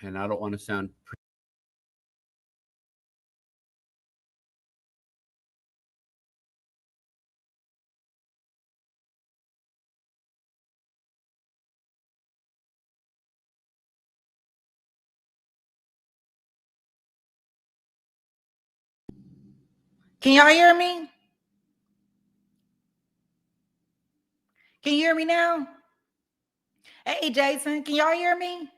and I don't want to sound. Can y'all hear me? Can you hear me now? Hey, Jason, can y'all hear me?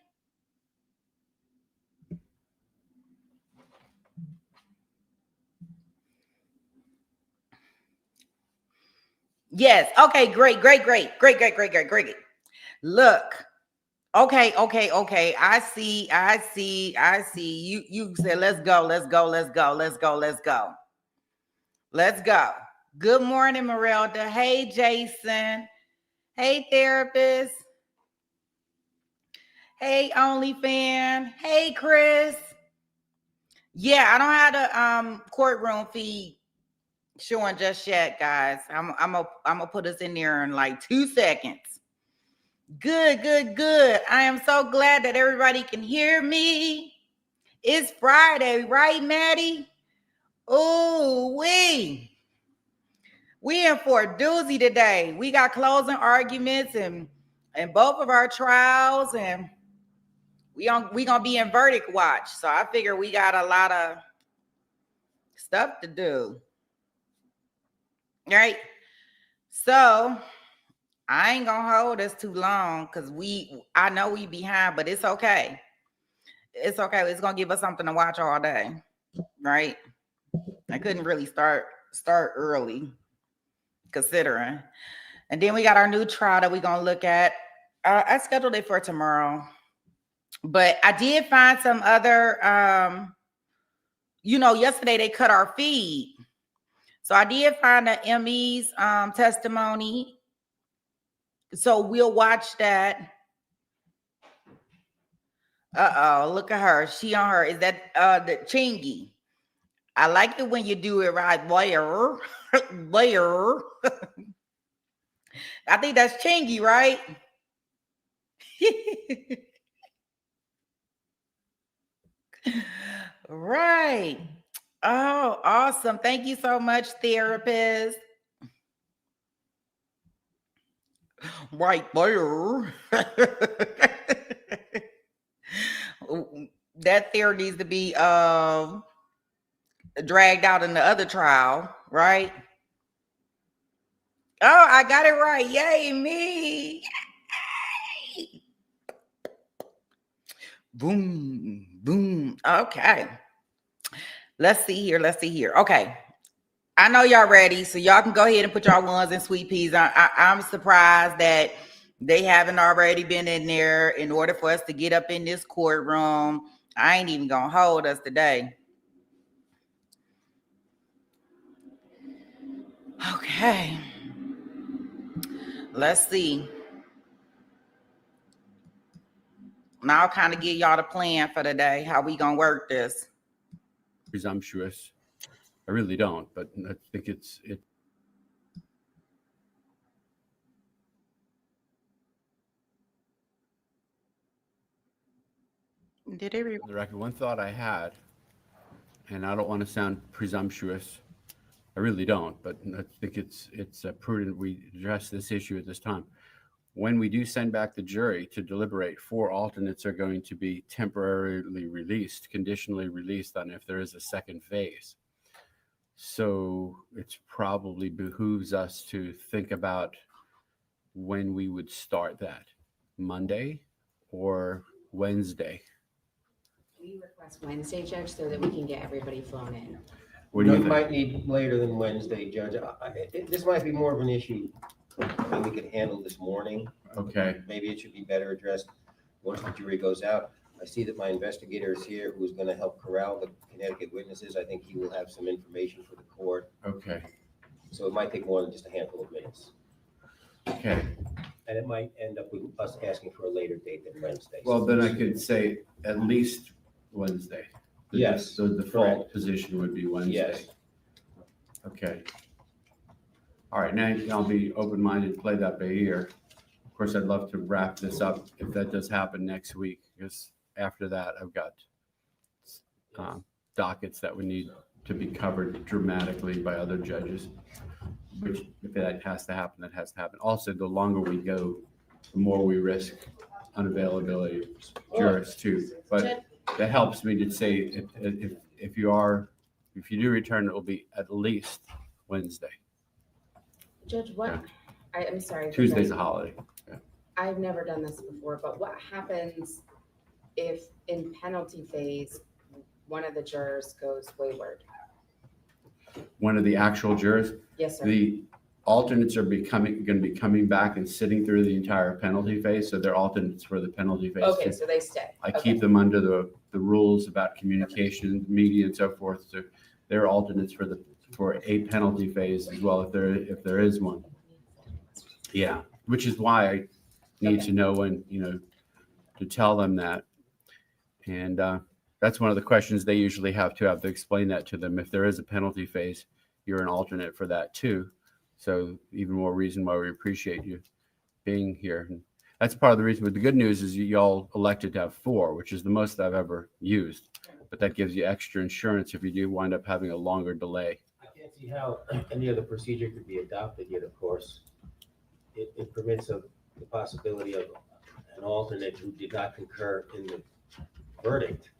Yes. Okay, great. Look. Okay. I see. You said let's go. Let's go. Good morning, Merelda. Hey, Jason. Hey, therapist. Hey, OnlyFan. Hey, Chris. Yeah, I don't have the courtroom feed showing just yet, guys. I'm gonna put us in there in like 2 seconds. Good. I am so glad that everybody can hear me. It's Friday, right, Maddie? Ooh, we in for a doozy today. We got closing arguments and both of our trials, and we gonna be in verdict watch. So I figure we got a lot of stuff to do. Right? So I ain't gonna hold us too long because I know we behind, but it's okay. It's okay. It's gonna give us something to watch all day. Right? I couldn't really start early, considering. And then we got our new trial that we're gonna look at. I scheduled it for tomorrow, but I did find some other. Yesterday they cut our feed, so I did find the ME's testimony. So we'll watch that. Look at her. She on her. Is that the Chingy? I like it when you do it right. Blair. I think that's Chingy, right? Right. Oh, awesome. Thank you so much, therapist. Right there. That theory needs to be dragged out in the other trial, right? Oh, I got it right. Yay, me. Yay. Boom. Okay. Let's see here. Okay. I know y'all ready, so y'all can go ahead and put y'all ones and sweet peas. I'm surprised that they haven't already been in there in order for us to get up in this courtroom. I ain't even gonna hold us today. Okay. Let's see. Now I'll kind of give y'all the plan for today, how we gonna work this. Presumptuous. I really don't, but I think it. Did it? The record. One thought I had, and I don't want to sound presumptuous. I really don't, but I think it's prudent we address this issue at this time. When we do send back the jury to deliberate, 4 alternates are going to be temporarily released, conditionally released on if there is a second phase. So it probably behooves us to think about when we would start that, Monday or Wednesday. We request Wednesday, Judge, so that we can get everybody flown in. What do you You think? might need later than Wednesday, Judge. This might be more of an issue that we could handle this morning. Okay. Maybe it should be better addressed once the jury goes out. I see that my investigator is here who is going to help corral the Connecticut witnesses. I think he will have some information for the court. Okay. So it might take more than just a handful of minutes. Okay. And it might end up with us asking for a later date than Wednesday. Well, then I could say at least Wednesday. Yes. The default position would be Wednesday. Yes. Okay. All right, now I'll be open-minded, play that by ear. Of course, I'd love to wrap this up if that does happen next week, because after that, I've got dockets that would need to be covered dramatically by other judges, which if that has to happen, that has to happen. Also, the longer we go, the more we risk unavailability of jurors too. But that helps me to say if you do return, it will be at least Wednesday. Judge, what, Yeah. I'm sorry. Tuesday's a holiday. I've never done this before, but what happens if in penalty phase, one of the jurors goes wayward? One of the actual jurors, Yes, sir. the alternates are going to be coming back and sitting through the entire penalty phase. So they're alternates for the penalty phase. Okay, too. so they stay. I Okay. keep them under the rules about communication, media, and so forth. So they're alternates for a penalty phase as well, if there is one. Yeah, which is why I need to know when, to tell them that. And that's one of the questions they usually have to explain that to them. If there is a penalty phase, you're an alternate for that too. So even more reason why we appreciate you being here. And that's part of the reason. But the good news is y'all elected to have 4, which is the most I've ever used. But that gives you extra insurance if you do wind up having a longer delay. I can't see how any other procedure could be adopted yet, of course. It permits the possibility of an alternate who did not concur in the verdict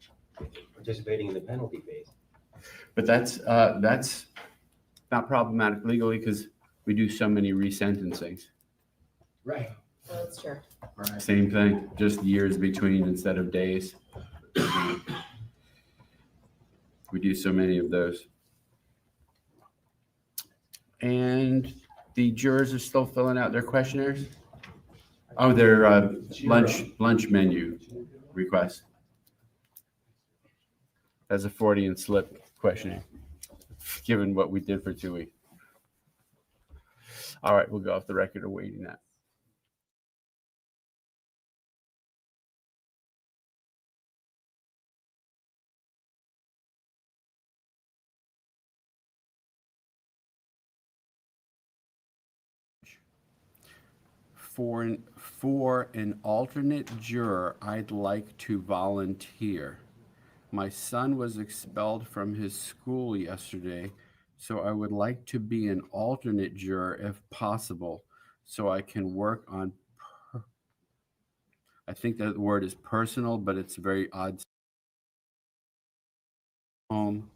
participating in the penalty phase. But that's not problematic legally because we do so many resentencings. Right. Well, that's true. Same thing, just years between instead of days. We do so many of those. And the jurors are still filling out their questionnaires? Oh, their lunch menu request. That's a Freudian slip questioning, given what we did for 2 weeks. All right, we'll go off the record awaiting that. For an alternate juror, I'd like to volunteer. My son was expelled from his school yesterday, so I would like to be an alternate juror if possible, so I can work on, I think that word is personal, but it's very odd. Home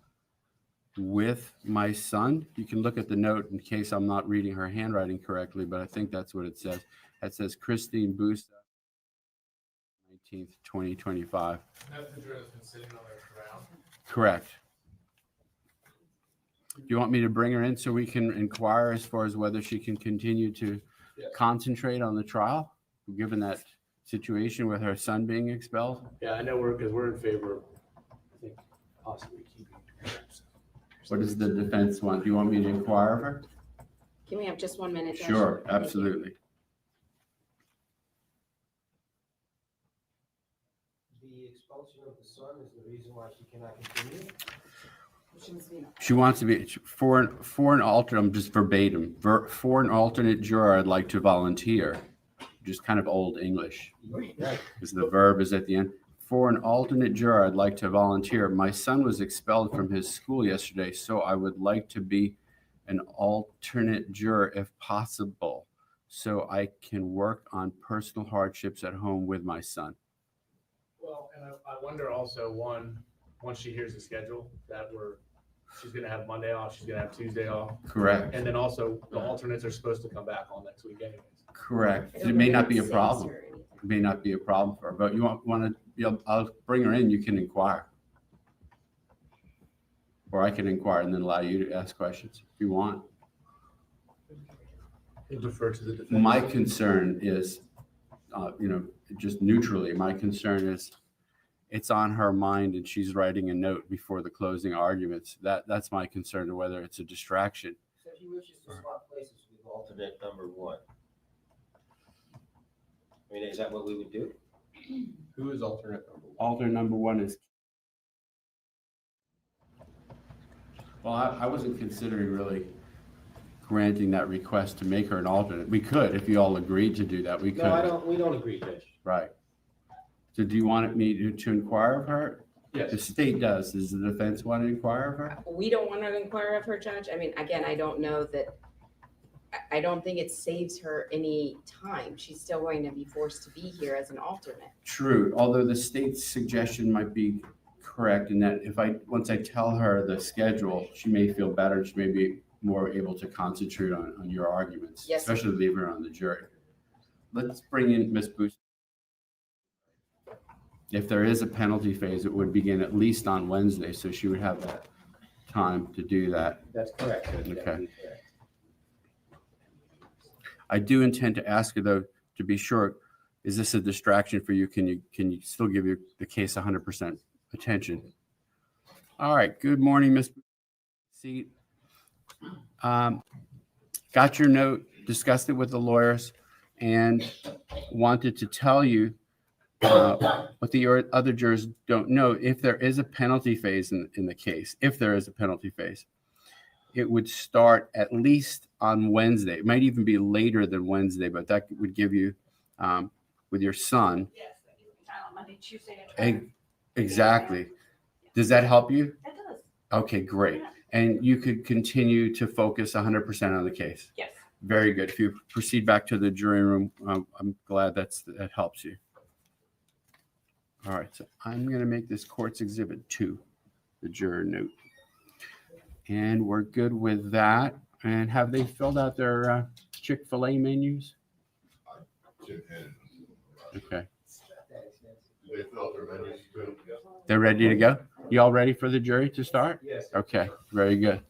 with my son. You can look at the note in case I'm not reading her handwriting correctly, but I think that's what it says. It says Christine Busta, 19th, 2025. That's the juror that's been sitting on their ground. Correct. Do you want me to bring her in so we can inquire as far as whether she can continue to concentrate on the trial, given that situation with her son being expelled? Yeah, I know because we're in favor of, I think, possibly keeping her. What does the defense want? Do you want me to inquire of her? Can we have just 1 minute? Judge? Sure, Thank you. absolutely. The expulsion of the son is the reason why she cannot continue? She wants to be for an alternate. I'm just verbatim. For an alternate juror, I'd like to volunteer. Just kind of old English, because the verb is at the end. For an alternate juror, I'd like to volunteer. My son was expelled from his school yesterday, so I would like to be an alternate juror if possible, so I can work on personal hardships at home with my son. Well, and I wonder also, once she hears the schedule, that she's going to have Monday off, she's going to have Tuesday off. Correct. And then also the alternates are supposed to come back all next week anyways. Correct. It may not be a problem. It may not be a problem for her, but you want to, I'll bring her in, you can inquire. Or I can inquire and then allow you to ask questions if you want. We'll defer to the defense. My concern is, just neutrally, my concern is it's on her mind and she's writing a note before the closing arguments. That's my concern, to whether it's a distraction. So if he wishes to swap places with alternate number 1. I mean, is that what we would do? Who is alternate number 1? Alternate number 1 is. Well, I wasn't considering really granting that request to make her an alternate. We could, if you all agreed to do that, we could. No, we don't agree, Judge. Right. So do you want me to inquire of her? The Yes. state does. Does the defense want to inquire of her? We don't want to inquire of her, Judge. I mean, again, I don't know that, I don't think it saves her any time. She's still going to be forced to be here as an alternate. True, although the state's suggestion might be correct in that once I tell her the schedule, she may feel better. She may be more able to concentrate on your arguments, Yes, sir. especially leaving her on the jury. Let's bring in Ms. Booth. If there is a penalty phase, it would begin at least on Wednesday, so she would have that time to do that. That's correct. Judge. That Okay. would be correct. I do intend to ask you, though, to be sure, is this a distraction for you? Can you still give the case 100% attention? All right. Good morning, Ms. Seat. Got your note, discussed it with the lawyers, and wanted to tell you what the other jurors don't know. If there is a penalty phase in the case, if there is a penalty phase, it would start at least on Wednesday. It might even be later than Wednesday, but that would give you, with your son. Yes, that gives me time on Monday, Tuesday, and Wednesday. Exactly. Does that help you? That does, Okay, great. Yeah. And you could continue to focus 100% on the case. yes. Very good. If you proceed back to the jury room, I'm glad that helps you. All right, so I'm going to make this Court's Exhibit 2, the juror note. And we're good with that. And have they filled out their Chick-fil-A menus? Okay. They're ready to go? You all ready for the jury to start? Yes. Okay, very good.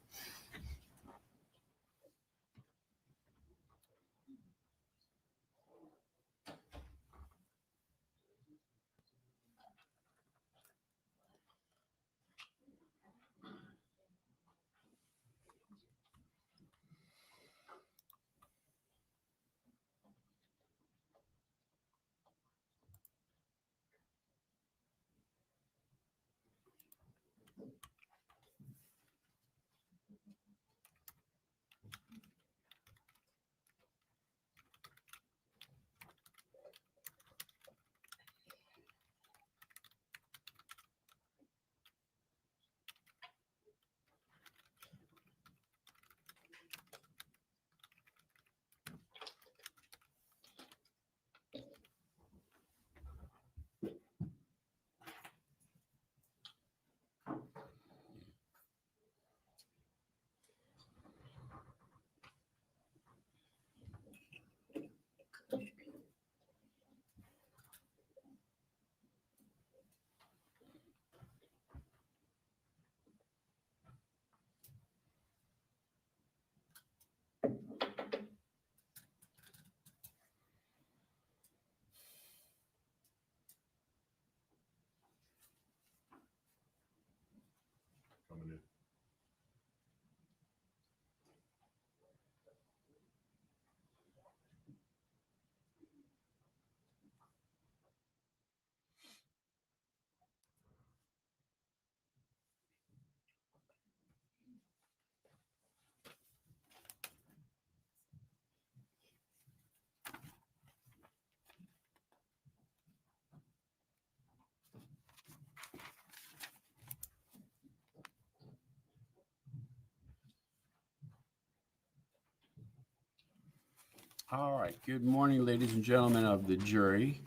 All right. Good morning, ladies and gentlemen of the jury.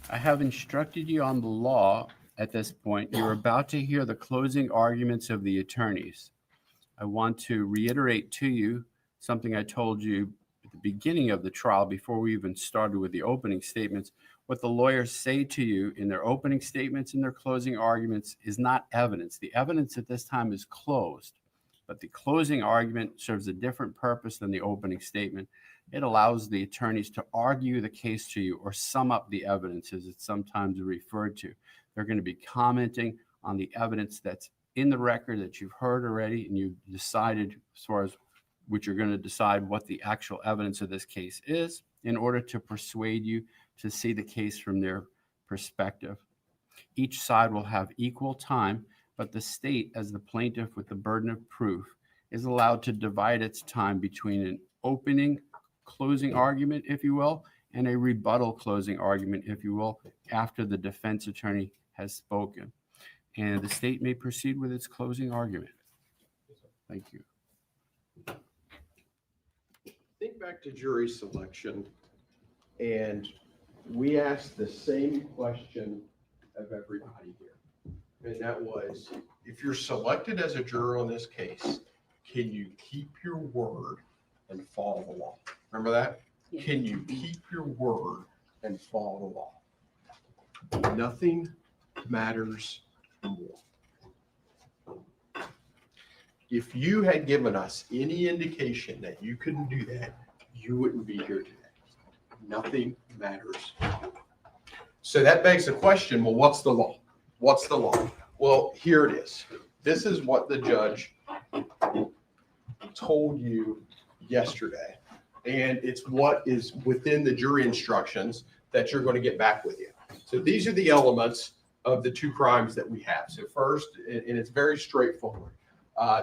I have instructed you on the law at this point. You're about to hear the closing arguments of the attorneys. I want to reiterate to you something I told you at the beginning of the trial before we even started with the opening statements. What the lawyers say to you in their opening statements and their closing arguments is not evidence. The evidence at this time is closed. But the closing argument serves a different purpose than the opening statement. It allows the attorneys to argue the case to you or sum up the evidence, as it's sometimes referred to. They're going to be commenting on the evidence that's in the record that you've heard already, and you've decided as far as which you're going to decide what the actual evidence of this case is in order to persuade you to see the case from their perspective. Each side will have equal time, but the state, as the plaintiff with the burden of proof, is allowed to divide its time between an opening, closing argument, if you will, and a rebuttal closing argument, if you will, after the defense attorney has spoken. And the state may proceed with its closing argument. Thank you. Think back to jury selection, and we asked the same question of everybody here. And that was, if you're selected as a juror on this case, can you keep your word and follow the law? Remember that? Yeah. Can you keep your word and follow the law? Nothing matters more. If you had given us any indication that you couldn't do that, you wouldn't be here today. Nothing matters more. So that begs the question, well, what's the law? What's the law? Well, here it is. This is what the judge told you yesterday. And it's what is within the jury instructions that you're going to get back with you. So these are the elements of the two crimes that we have. So first, and it's very straightforward.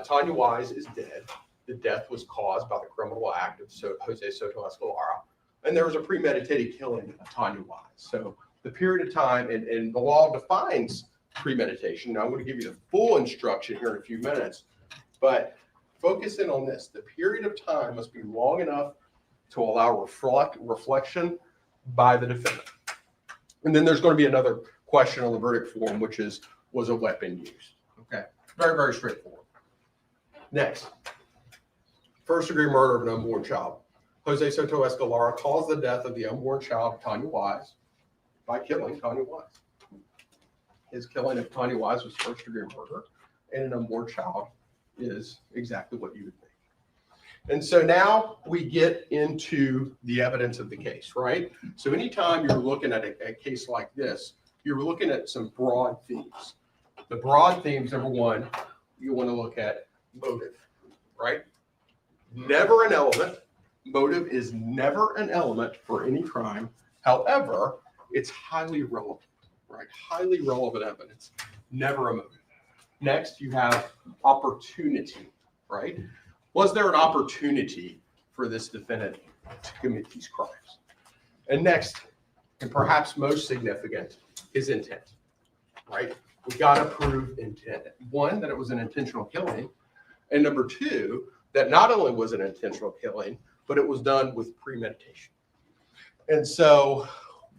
Tanya Wise is dead. The death was caused by the criminal act of Jose Soto Escalara. And there was a premeditated killing of Tanya Wise. So the period of time, and the law defines premeditation. Now I'm going to give you the full instruction here in a few minutes, but focus in on this. The period of time must be long enough to allow reflection by the defendant. And then there's going to be another question on the verdict form, which is, was a weapon used? Okay, very, very straightforward. Next, first degree murder of an unborn child. Jose Soto Escalara caused the death of the unborn child, Tanya Wise, by killing Tanya Wise. His killing of Tanya Wise was first degree murder, and an unborn child is exactly what you would think. And so now we get into the evidence of the case, right? So anytime you're looking at a case like this, you're looking at some broad themes. The broad themes, number one, you want to look at motive, right? Never an element. Motive is never an element for any crime. However, it's highly relevant, right? Highly relevant evidence, never a motive. Next, you have opportunity, right? Was there an opportunity for this defendant to commit these crimes? And next, and perhaps most significant, is intent, right? We got to prove intent. One, that it was an intentional killing. And number two, that not only was it an intentional killing, but it was done with premeditation. And so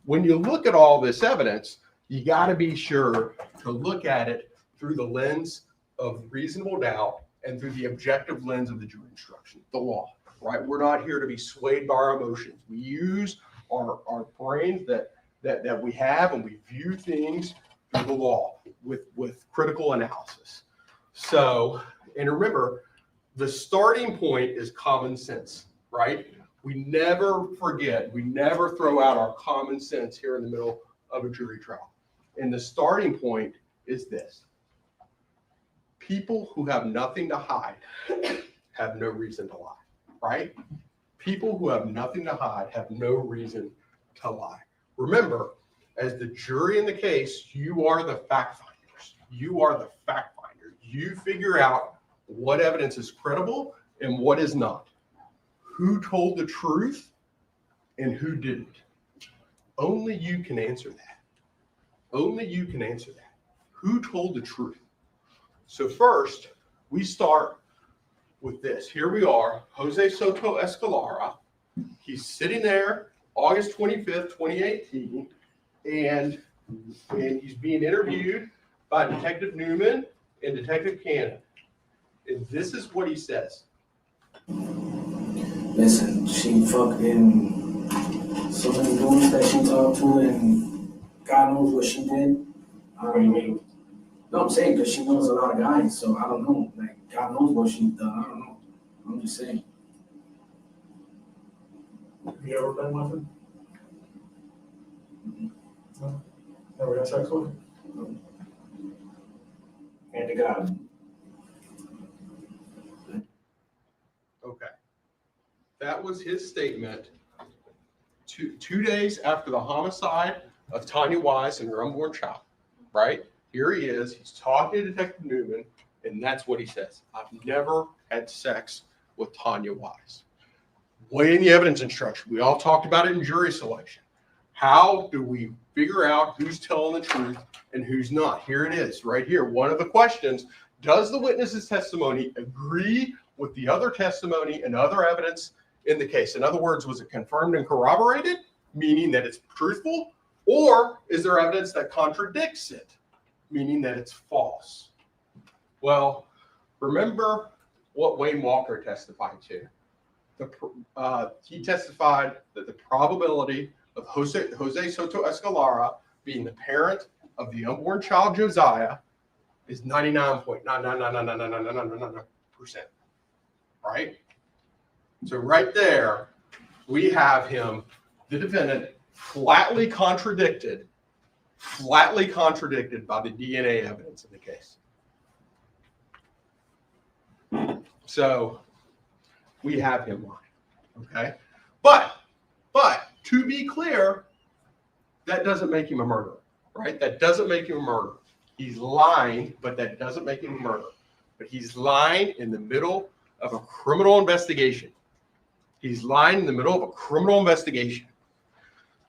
when you look at all this evidence, you got to be sure to look at it through the lens of reasonable doubt and through the objective lens of the jury instruction, the law, right? We're not here to be swayed by our emotions. We use our brains that we have, and we view things through the law with critical analysis. So, and remember, the starting point is common sense, right? We never forget, we never throw out our common sense here in the middle of a jury trial. And the starting point is this. People who have nothing to hide have no reason to lie, right? People who have nothing to hide have no reason to lie. Remember, as the jury in the case, you are the fact finders. You are the fact finder. You figure out what evidence is credible and what is not. Who told the truth and who didn't? Only you can answer that. Only you can answer that. Who told the truth? So first, we start with this. Here we are, Jose Soto Escalara. He's sitting there, August 25th, 2018, and he's being interviewed by Detective Newman and Detective Cannon. And this is what he says. Listen, she fucking so many dudes that she talked to, and God knows what she did. I don't know. No, I'm saying because she knows a lot of guys, so I don't know. Like, God knows what she's done. I don't know. I'm just saying. Have you ever been with him? No. Never had sex with him? No. And to God. Okay. That was his statement two days after the homicide of Tanya Wise and her unborn child, right? Here he is. He's talking to Detective Newman, and that's what he says. I've never had sex with Tanya Wise. weighing the evidence instruction. We all talked about it in jury selection. How do we figure out who's telling the truth and who's not? Here it is, right here. One of the questions, does the witness's testimony agree with the other testimony and other evidence in the case? In other words, was it confirmed and corroborated, meaning that it's truthful, or is there evidence that contradicts it, meaning that it's false? Well, remember what Wayne Walker testified to. He testified that the probability of Jose Soto Escalara being the parent of the unborn child Josiah is 99.9999999%. Right? So right there, we have him, the defendant, flatly contradicted by the DNA evidence in the case. So we have him lying. Okay? But to be clear, that doesn't make him a murderer, right? That doesn't make him a murderer. He's lying, but that doesn't make him a murderer. But he's lying in the middle of a criminal investigation. He's lying in the middle of a criminal investigation.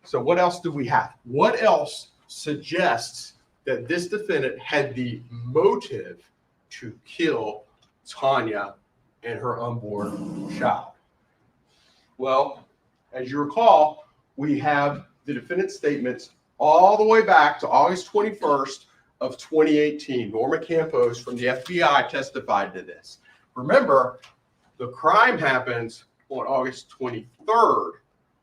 So what else do we have? What else suggests that this defendant had the motive to kill Tanya and her unborn child? Well, as you recall, we have the defendant's statements all the way back to August 21st of 2018. Norma Campos from the FBI testified to this. Remember, the crime happens on August 23rd,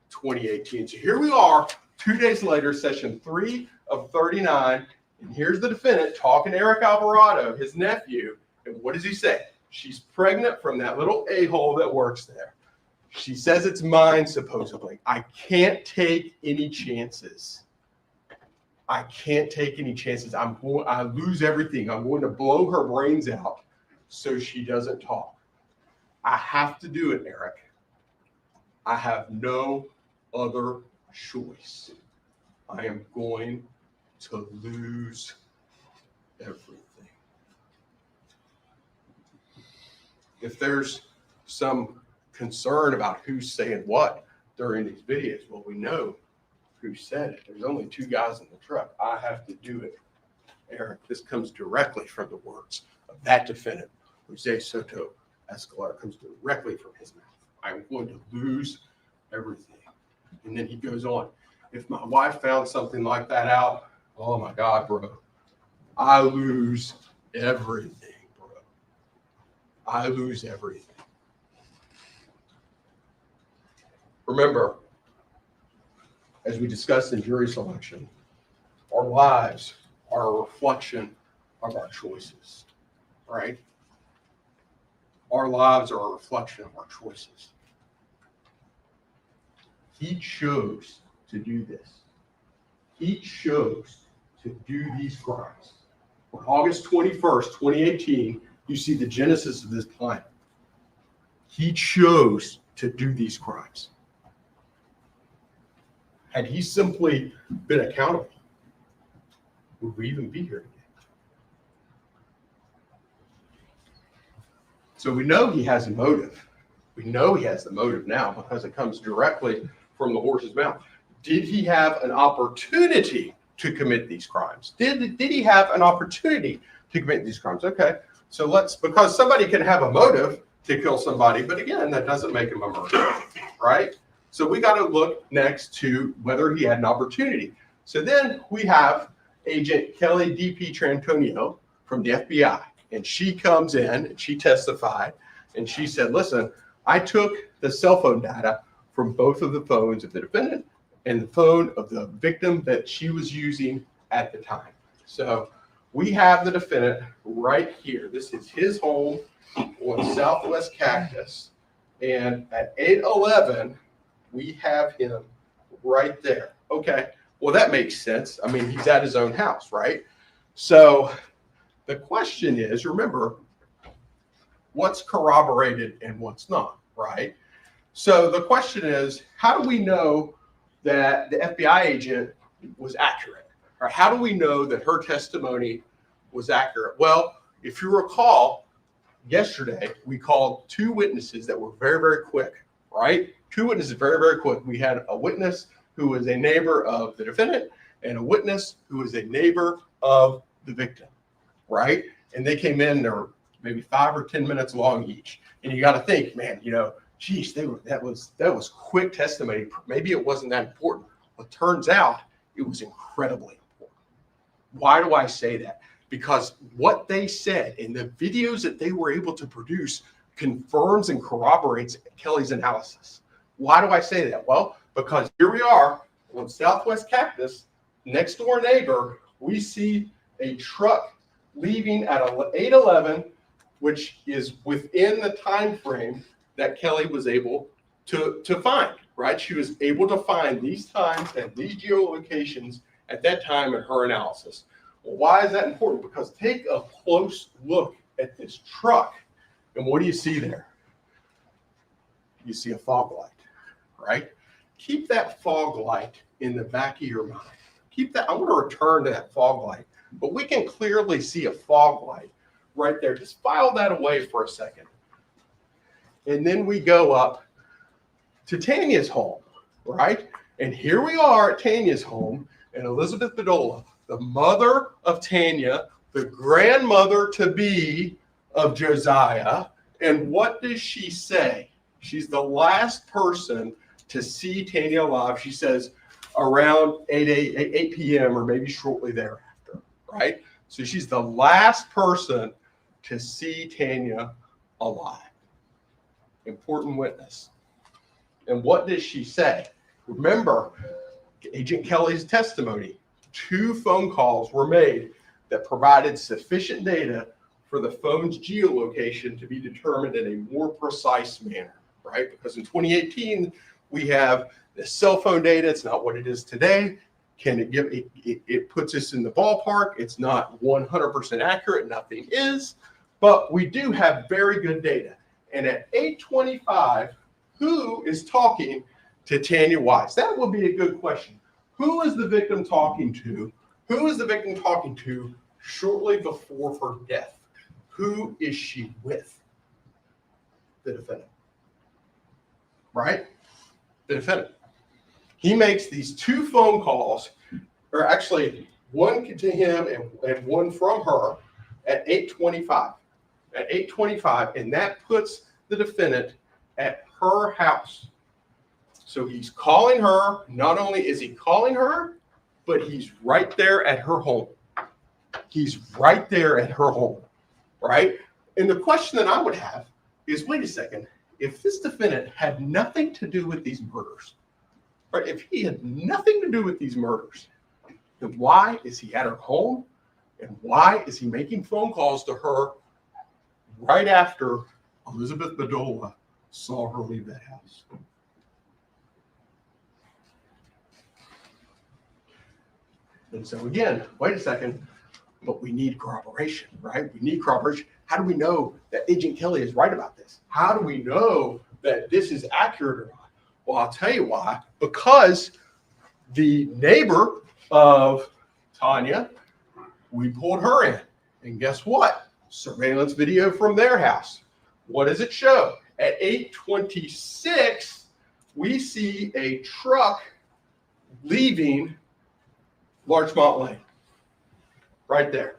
2018. So here we are, 2 days later, session 3 of 39. And here's the defendant talking to Eric Alvarado, his nephew. And what does he say? She's pregnant from that little a-hole that works there. She says it's mine, supposedly. I can't take any chances. I can't take any chances. I lose everything. I'm going to blow her brains out so she doesn't talk. I have to do it, Eric. I have no other choice. I am going to lose everything. If there's some concern about who's saying what during these videos, well, we know who said it. There's only 2 guys in the truck. I have to do it. Eric, this comes directly from the words of that defendant, Jose Soto Escalara, comes directly from his mouth. I'm going to lose everything. And then he goes on, if my wife found something like that out, oh my God, bro, I lose everything, bro. I lose everything. Remember, as we discussed in jury selection, our lives are a reflection of our choices, right? Our lives are a reflection of our choices. He chose to do this. He chose to do these crimes. On August 21st, 2018, you see the genesis of this plan. He chose to do these crimes. Had he simply been accountable, would we even be here today? So we know he has a motive. We know he has the motive now because it comes directly from the horse's mouth. Did he have an opportunity to commit these crimes? Did he have an opportunity to commit these crimes? Okay, so because somebody can have a motive to kill somebody, but again, that doesn't make him a murderer, right? So we got to look next to whether he had an opportunity. So then we have Agent Kelly D.P. Trantonio from the FBI, and she comes in and she testified, and she said, listen, I took the cell phone data from both of the phones of the defendant and the phone of the victim that she was using at the time. So we have the defendant right here. This is his home on Southwest Cactus, and at 8:11, we have him right there. Okay, well, that makes sense. I mean, he's at his own house, right? So the question is, remember, what's corroborated and what's not, right? So the question is, how do we know that the FBI agent was accurate? Or how do we know that her testimony was accurate? Well, if you recall, yesterday we called 2 witnesses that were very, very quick, right? 2 witnesses, very, very quick. We had a witness who was a neighbor of the defendant and a witness who was a neighbor of the victim, right? And they came in, they were maybe 5 or 10 minutes long each. And you got to think, man, geez, that was quick testimony. Maybe it wasn't that important. Well, it turns out it was incredibly important. Why do I say that? Because what they said in the videos that they were able to produce confirms and corroborates Kelly's analysis. Why do I say that? Well, because here we are on Southwest Cactus, next door neighbor, we see a truck leaving at 8:11, which is within the time frame that Kelly was able to find, right? She was able to find these times and these geolocations at that time in her analysis. Well, why is that important? Because take a close look at this truck, and what do you see there? You see a fog light, right? Keep that fog light in the back of your mind. Keep that. I want to return to that fog light, but we can clearly see a fog light right there. Just file that away for a second. And then we go up to Tanya's home, right? And here we are at Tanya's home, and Elizabeth Bedolla, the mother of Tanya, the grandmother to be of Josiah. And what does she say? She's the last person to see Tanya alive. She says around 8 p.m. or maybe shortly thereafter, right? So she's the last person to see Tanya alive. Important witness. And what does she say? Remember, Agent Kelly's testimony, 2 phone calls were made that provided sufficient data for the phone's geolocation to be determined in a more precise manner, right? Because in 2018, we have the cell phone data. It's not what it is today. Can it give it puts us in the ballpark. It's not 100% accurate. Nothing is, but we do have very good data. And at 8:25, who is talking to Tanya Wise? That would be a good question. Who is the victim talking to? Who is the victim talking to shortly before her death? Who is she with? The defendant. Right? The defendant. He makes these 2 phone calls, or actually one to him and one from her at 8:25. At 8:25, and that puts the defendant at her house. So he's calling her. Not only is he calling her, but he's right there at her home. He's right there at her home, right? And the question that I would have is, wait a second, if this defendant had nothing to do with these murders, right? If he had nothing to do with these murders, then why is he at her home? And why is he making phone calls to her right after Elizabeth Bedolla saw her leave that house? And so again, wait a second, but we need corroboration, right? We need corroboration. How do we know that Agent Kelly is right about this? How do we know that this is accurate or not? Well, I'll tell you why. Because the neighbor of Tanya, we pulled her in. And guess what? Surveillance video from their house. What does it show? At 8:26, we see a truck leaving Larchmont Lane. Right there.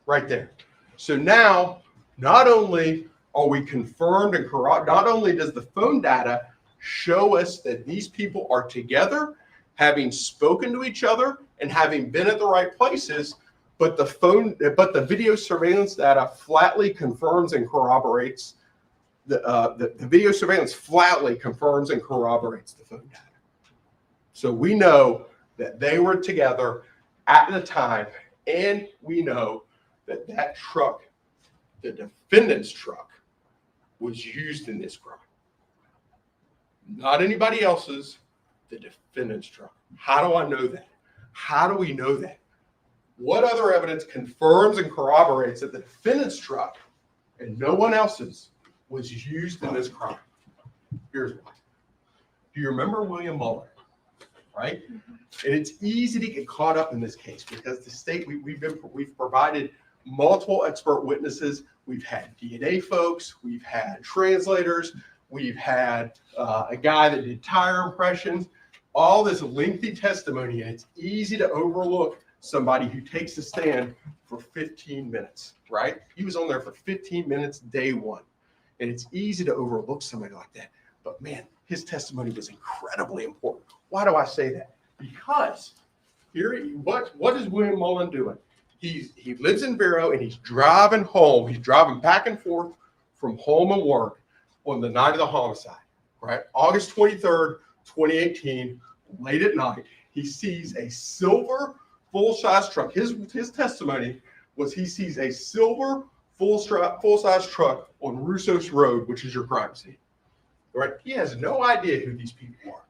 Right there. So now, not only are we confirmed and correct, not only does the phone data show us that these people are together, having spoken to each other and having been at the right places, but the video surveillance data flatly confirms and corroborates the video surveillance flatly confirms and corroborates the phone data. So we know that they were together at the time, and we know that that truck, the defendant's truck, was used in this crime. Not anybody else's, the defendant's truck. How do I know that? How do we know that? What other evidence confirms and corroborates that the defendant's truck and no one else's was used in this crime? Here's why. Do you remember William Muller? Right? And it's easy to get caught up in this case because the state, we've provided multiple expert witnesses. We've had DNA folks, we've had translators, We've had a guy that did tire impressions, all this lengthy testimony, and it's easy to overlook somebody who takes a stand for 15 minutes, right? He was on there for 15 minutes day one. And it's easy to overlook somebody like that. But man, his testimony was incredibly important. Why do I say that? Because what is William Mullen doing? He lives in Vero and he's driving home. He's driving back and forth from home and work on the night of the homicide, right? August 23rd, 2018, late at night, he sees a silver full-size truck. His testimony was he sees a silver full-size truck on Russos Road, which is your crime scene, right? He has no idea who these people are,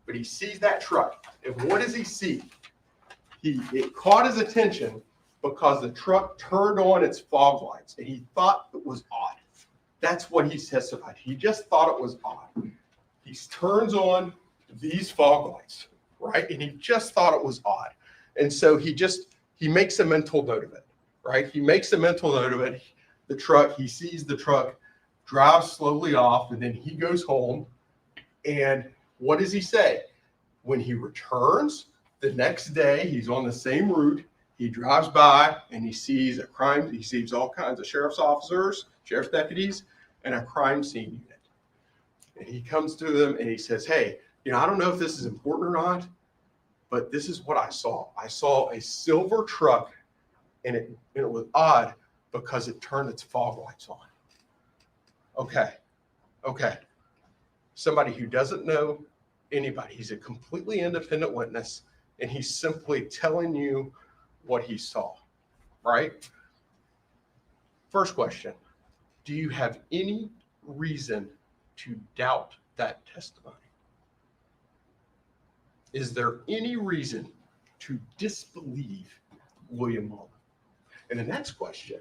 but he sees that truck. And what does he see? It caught his attention because the truck turned on its fog lights and he thought it was odd. That's what he testified. He just thought it was odd. He turns on these fog lights, right? And he just thought it was odd. And so he makes a mental note of it, right? He makes a mental note of it. The truck, he sees the truck, drives slowly off, and then he goes home. And what does he say? When he returns the next day, he's on the same route. He drives by and he sees a crime. He sees all kinds of sheriff's officers, sheriff's deputies, and a crime scene unit. And he comes to them and he says, hey, I don't know if this is important or not, but this is what I saw. I saw a silver truck and it was odd because it turned its fog lights on. Okay. Somebody who doesn't know anybody. He's a completely independent witness and he's simply telling you what he saw, right? First question, do you have any reason to doubt that testimony? Is there any reason to disbelieve William Mullen? And the next question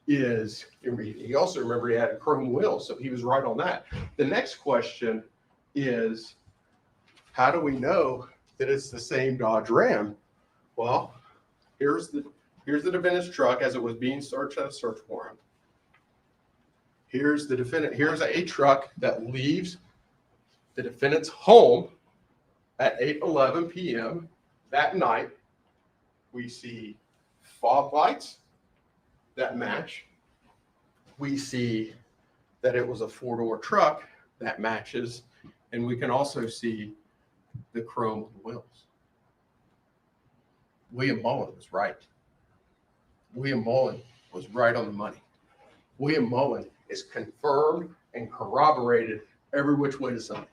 is, he also remembered he had a chrome wheel, so he was right on that. The next question is, how do we know that it's the same Dodge Ram? Well, here's the defendant's truck as it was being searched at a search warrant. Here's the defendant. Here's a truck that leaves the defendant's home at 8:11 p.m. that night. We see fog lights that match. We see that it was a four-door truck that matches. And we can also see the chrome wheels. William Mullen was right. William Mullen was right on the money. William Mullen is confirmed and corroborated every which way to Sunday.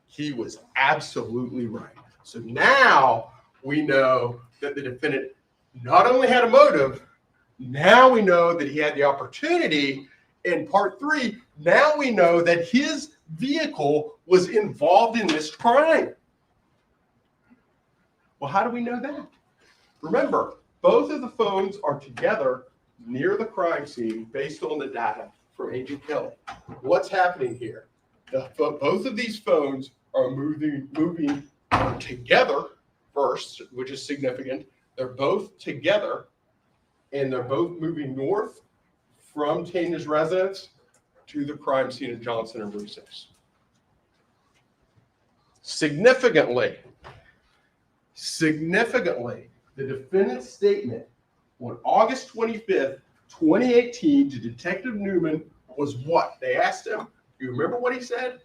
He was absolutely right. So now we know that the defendant not only had a motive, now we know that he had the opportunity. In part 3, now we know that his vehicle was involved in this crime. Well, how do we know that? Remember, both of the phones are together near the crime scene based on the data from Agent Kelly. What's happening here? Both of these phones are moving together first, which is significant. They're both together, and they're both moving north from Tanya's residence to the crime scene of Johnson and Russos. Significantly, the defendant's statement on August 25th, 2018 to Detective Newman was what? They asked him, you remember what he said?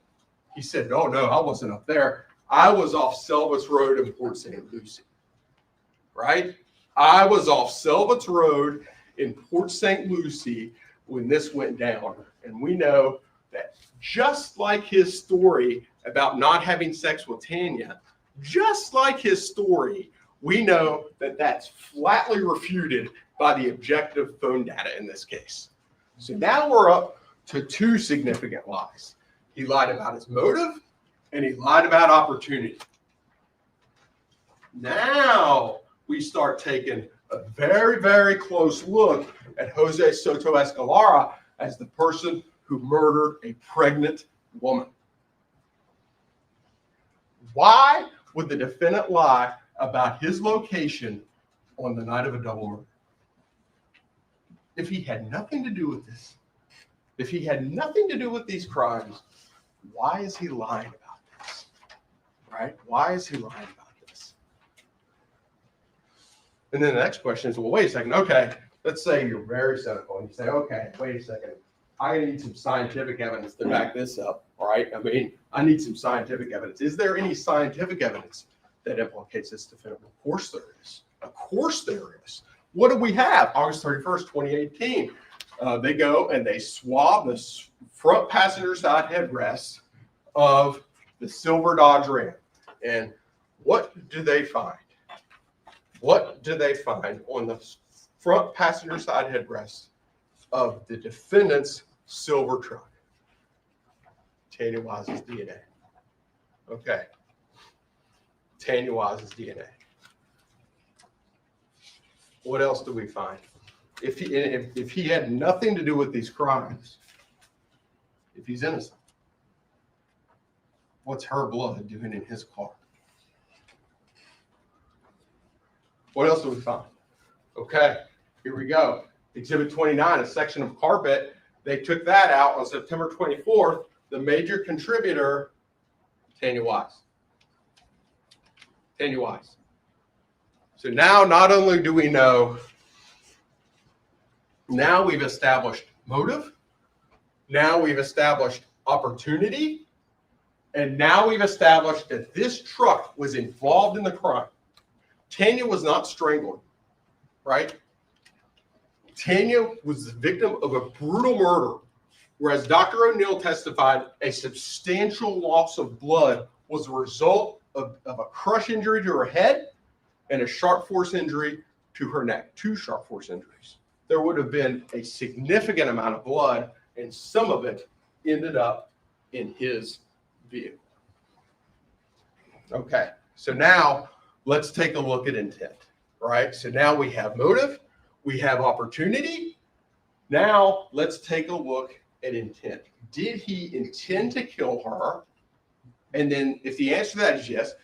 He said, no, I wasn't up there. I was off Selvets Road in Port St. Lucie, right? I was off Selvets Road in Port St. Lucie when this went down. And we know that just like his story about not having sex with Tanya, just like his story, we know that that's flatly refuted by the objective phone data in this case. So now we're up to 2 significant lies. He lied about his motive and he lied about opportunity. Now we start taking a very, very close look at Jose Soto Escalara as the person who murdered a pregnant woman. Why would the defendant lie about his location on the night of a double murder? If he had nothing to do with this, if he had nothing to do with these crimes, Why is he lying about this? Right? Why is he lying about this? And then the next question is, well, wait a second. Okay, let's say you're very cynical and you say, okay, wait a second. I need some scientific evidence to back this up, right? I mean, I need some scientific evidence. Is there any scientific evidence that implicates this defendant? Of course there is. Of course there is. What do we have? August 31st, 2018. They go and they swab the front passenger side headrest of the silver Dodge Ram. And what do they find? What do they find on the front passenger side headrest of the defendant's silver truck? Tanya Wise's DNA. Okay. Tanya Wise's DNA. What else do we find? If he had nothing to do with these crimes, if he's innocent, what's her blood doing in his car? What else do we find? Okay, here we go. Exhibit 29, a section of carpet. They took that out on September 24th. The major contributor, Tanya Wise. Tanya Wise. So now not only do we know, now we've established motive, now we've established opportunity, and now we've established that this truck was involved in the crime. Tanya was not strangled, right? Tanya was the victim of a brutal murder, whereas Dr. O'Neill testified a substantial loss of blood was a result of a crush injury to her head and a sharp force injury to her neck, 2 sharp force injuries. There would have been a significant amount of blood, and some of it ended up in his vehicle. Okay, so now let's take a look at intent, right? So now we have motive, we have opportunity. Now let's take a look at intent. Did he intend to kill her? And then if the answer to that is yes,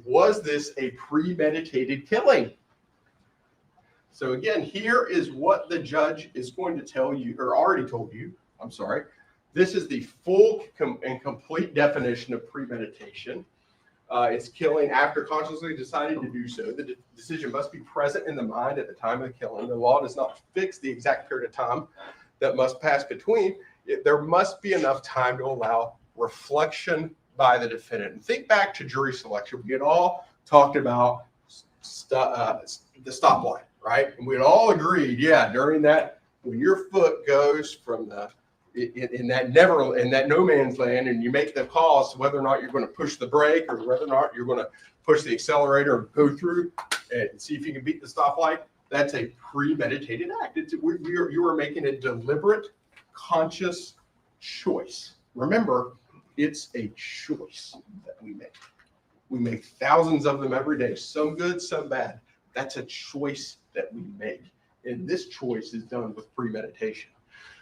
was this a premeditated killing? So again, here is what the judge is going to tell you, or already told you, I'm sorry. This is the full and complete definition of premeditation. It's killing after consciously deciding to do so. The decision must be present in the mind at the time of the killing. The law does not fix the exact period of time that must pass between. There must be enough time to allow reflection by the defendant. And think back to jury selection. We had all talked about the stoplight, right? And we had all agreed, yeah, during that, when your foot goes from the in that no man's land, and you make the call as to whether or not you're going to push the brake or whether or not you're going to push the accelerator and go through and see if you can beat the stoplight, that's a premeditated act. You are making a deliberate, conscious choice. Remember, it's a choice that we make. We make thousands of them every day, some good, some bad. That's a choice that we make. And this choice is done with premeditation.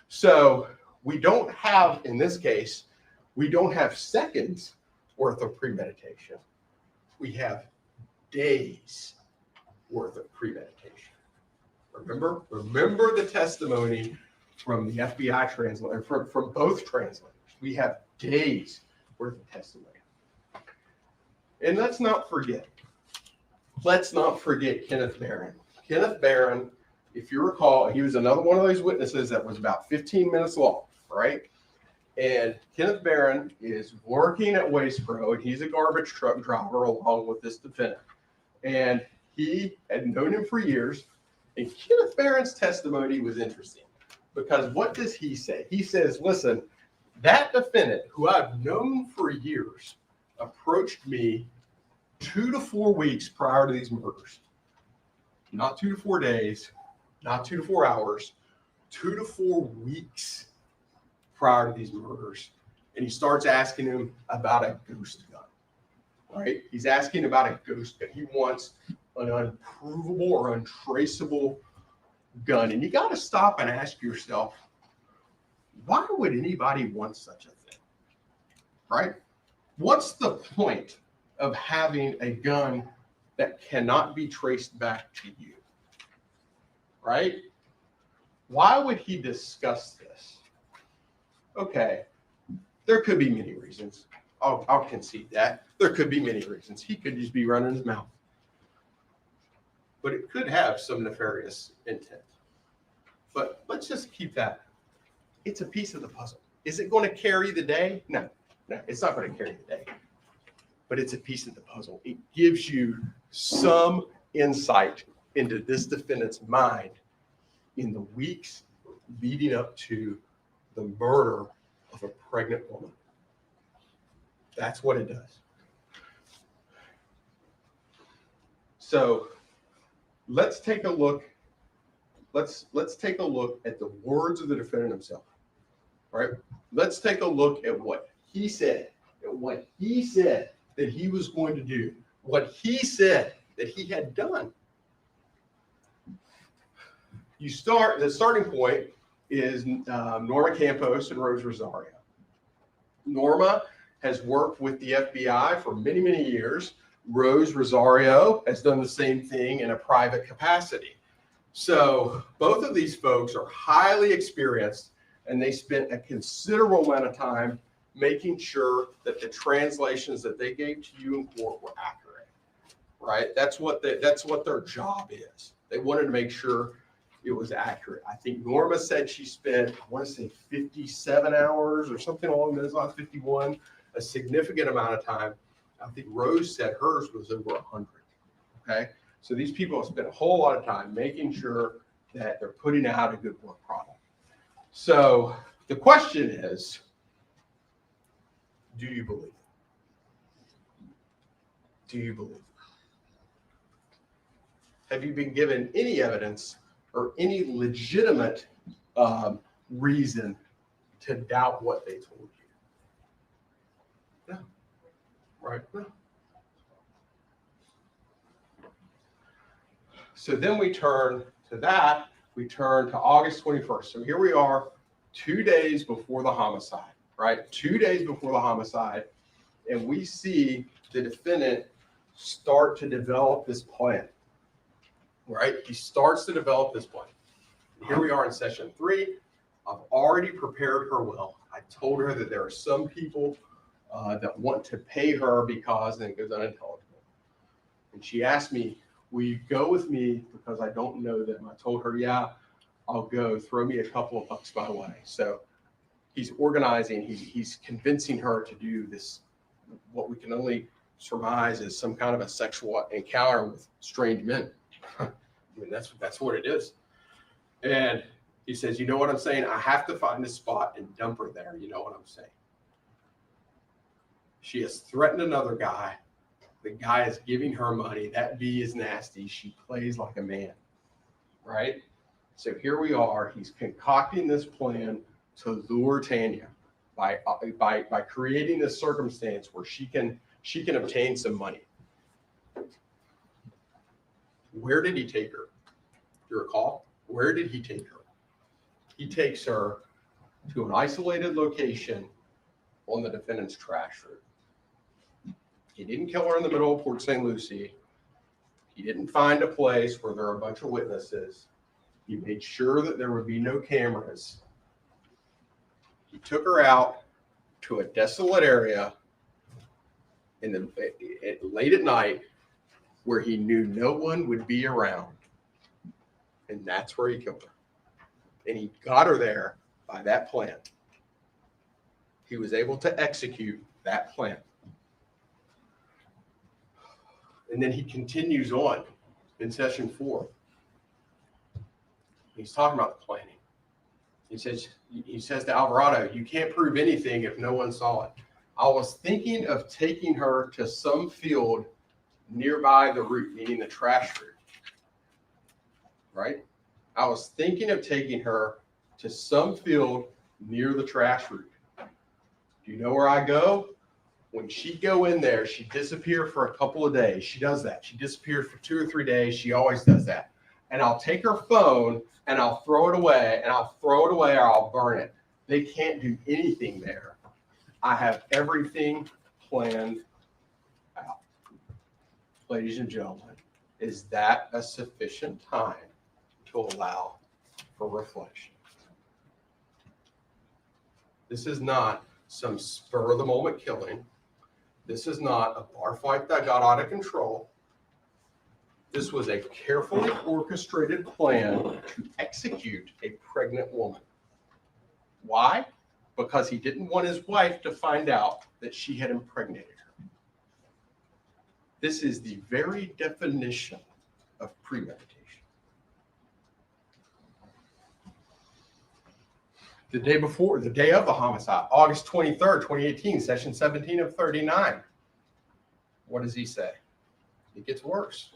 So we don't have, in this case, we don't have seconds worth of premeditation. We have days worth of premeditation. Remember the testimony from the FBI translator, from both translators. We have days worth of testimony. And let's not forget Kenneth Barron. Kenneth Barron, if you recall, he was another one of those witnesses that was about 15 minutes long, right? And Kenneth Barron is working at Waste Pro, and he's a garbage truck driver along with this defendant. And he had known him for years. And Kenneth Barron's testimony was interesting because what does he say? He says, listen, that defendant who I've known for years approached me 2 to 4 weeks prior to these murders. Not 2 to 4 days, not 2 to 4 hours, 2 to 4 weeks prior to these murders. And he starts asking him about a ghost gun, right? He's asking about a ghost gun. He wants an unprovable or untraceable gun. And you got to stop and ask yourself, why would anybody want such a thing, right? What's the point of having a gun that cannot be traced back to you, right? Why would he discuss this? Okay, There could be many reasons. I'll concede that. There could be many reasons. He could just be running his mouth. But it could have some nefarious intent. But let's just keep that. It's a piece of the puzzle. Is it going to carry the day? No, it's not going to carry the day. But it's a piece of the puzzle. It gives you some insight into this defendant's mind in the weeks leading up to the murder of a pregnant woman. That's what it does. So let's take a look. Let's take a look at the words of the defendant himself. All right. Let's take a look at what he said. That he was going to do. What he said that he had done. The starting point is Norma Campos and Rose Rosario. Norma has worked with the FBI for many, many years. Rose Rosario has done the same thing in a private capacity. So both of these folks are highly experienced, and they spent a considerable amount of time making sure that the translations that they gave to you in court were accurate, right? That's what their job is. They wanted to make sure it was accurate. I think Norma said she spent, I want to say 57 hours or something along those lines, 51, a significant amount of time. I think Rose said hers was over 100, okay? So these people have spent a whole lot of time making sure that they're putting out a good work product. So the question is, do you believe it? Do you believe it? Have you been given any evidence or any legitimate reason to doubt what they told you? No. Right? No. So then we turn to that. We turn to August 21st. So here we are 2 days before the homicide, right? 2 days before the homicide. And we see the defendant start to develop this plan, right? He starts to develop this plan. Here we are in session 3. I've already prepared her well. I told her that there are some people that want to pay her because then it goes unintelligible. And she asked me, will you go with me because I don't know them? I told her, yeah, I'll go. Throw me a couple of bucks my way. So he's organizing, he's convincing her to do this, what we can only surmise is some kind of a sexual encounter with strange men. I mean, that's what it is. And he says, you know what I'm saying? I have to find a spot and dump her there. You know what I'm saying? She has threatened another guy. The guy is giving her money. That bee is nasty. She plays like a man, right? So here we are. He's concocting this plan to lure Tanya by creating this circumstance where she can obtain some money. Where did he take her? Do you recall? Where did he take her? He takes her to an isolated location on the defendant's trash route. He didn't kill her in the middle of Port St. Lucie. He didn't find a place where there are a bunch of witnesses. He made sure that there would be no cameras. He took her out to a desolate area late at night where he knew no one would be around. And that's where he killed her. And he got her there by that plan. He was able to execute that plan. And then he continues on in session 4. He's talking about the planning. He says to Alvarado, you can't prove anything if no one saw it. I was thinking of taking her to some field nearby the route, meaning the trash route. Right? I was thinking of taking her to some field near the trash route. Do you know where I go? When she go in there, she disappear for a couple of days. She does that. She disappears for 2 or 3 days. She always does that. And I'll take her phone and I'll throw it away, and I'll throw it away or I'll burn it. They can't do anything there. I have everything planned out. Ladies and gentlemen, is that a sufficient time to allow for reflection? This is not some spur of the moment killing. This is not a bar fight that got out of control. This was a carefully orchestrated plan to execute a pregnant woman. Why? Because he didn't want his wife to find out that she had impregnated her. This is the very definition of premeditation. The day before, the day of the homicide, August 23rd, 2018, session 17 of 39. What does he say? It gets worse.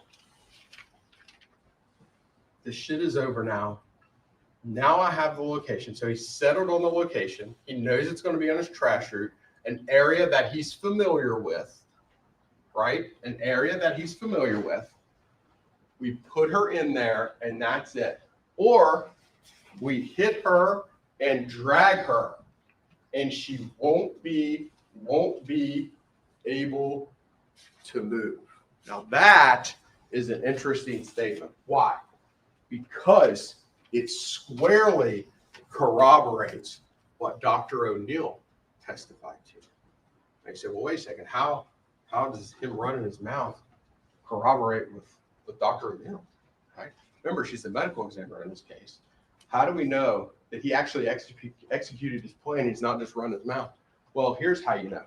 This shit is over now. Now I have the location. So he's settled on the location. He knows it's going to be on his trash route, an area that he's familiar with, right? An area that he's familiar with. We put her in there and that's it. Or we hit her and drag her and she won't be able to move. Now that is an interesting statement. Why? Because it squarely corroborates what Dr. O'Neill testified to. They said, well, wait a second, how does him running his mouth corroborate with Dr. O'Neill? Right? Remember, she's the medical examiner in this case. How do we know that he actually executed his plan? He's not just run his mouth. Well, here's how you know.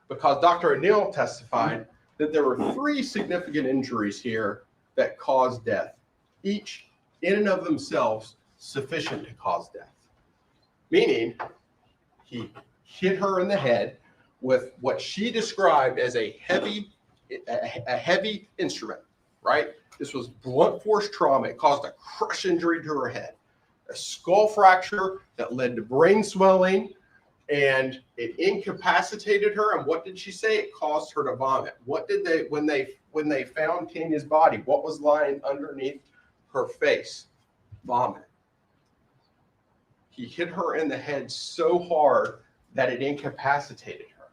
Because Dr. O'Neill testified that there were 3 significant injuries here that caused death, each in and of themselves sufficient to cause death. Meaning, he hit her in the head with what she described as a heavy instrument, right? This was blunt force trauma. It caused a crush injury to her head, a skull fracture that led to brain swelling, and it incapacitated her. And what did she say? It caused her to vomit. What did they, when they found Tanya's body, what was lying underneath her face? Vomit. He hit her in the head so hard that it incapacitated her.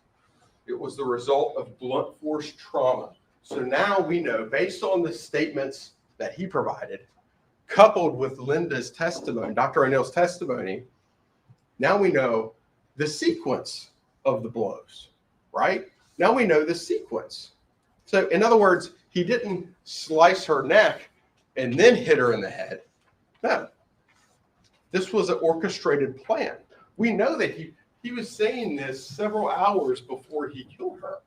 It was the result of blunt force trauma. So now we know, based on the statements that he provided, coupled with Linda's testimony, Dr. O'Neill's testimony, now we know the sequence of the blows, right? Now we know the sequence. So in other words, he didn't slice her neck and then hit her in the head. No, this was an orchestrated plan. We know that he was saying this several hours before he killed her.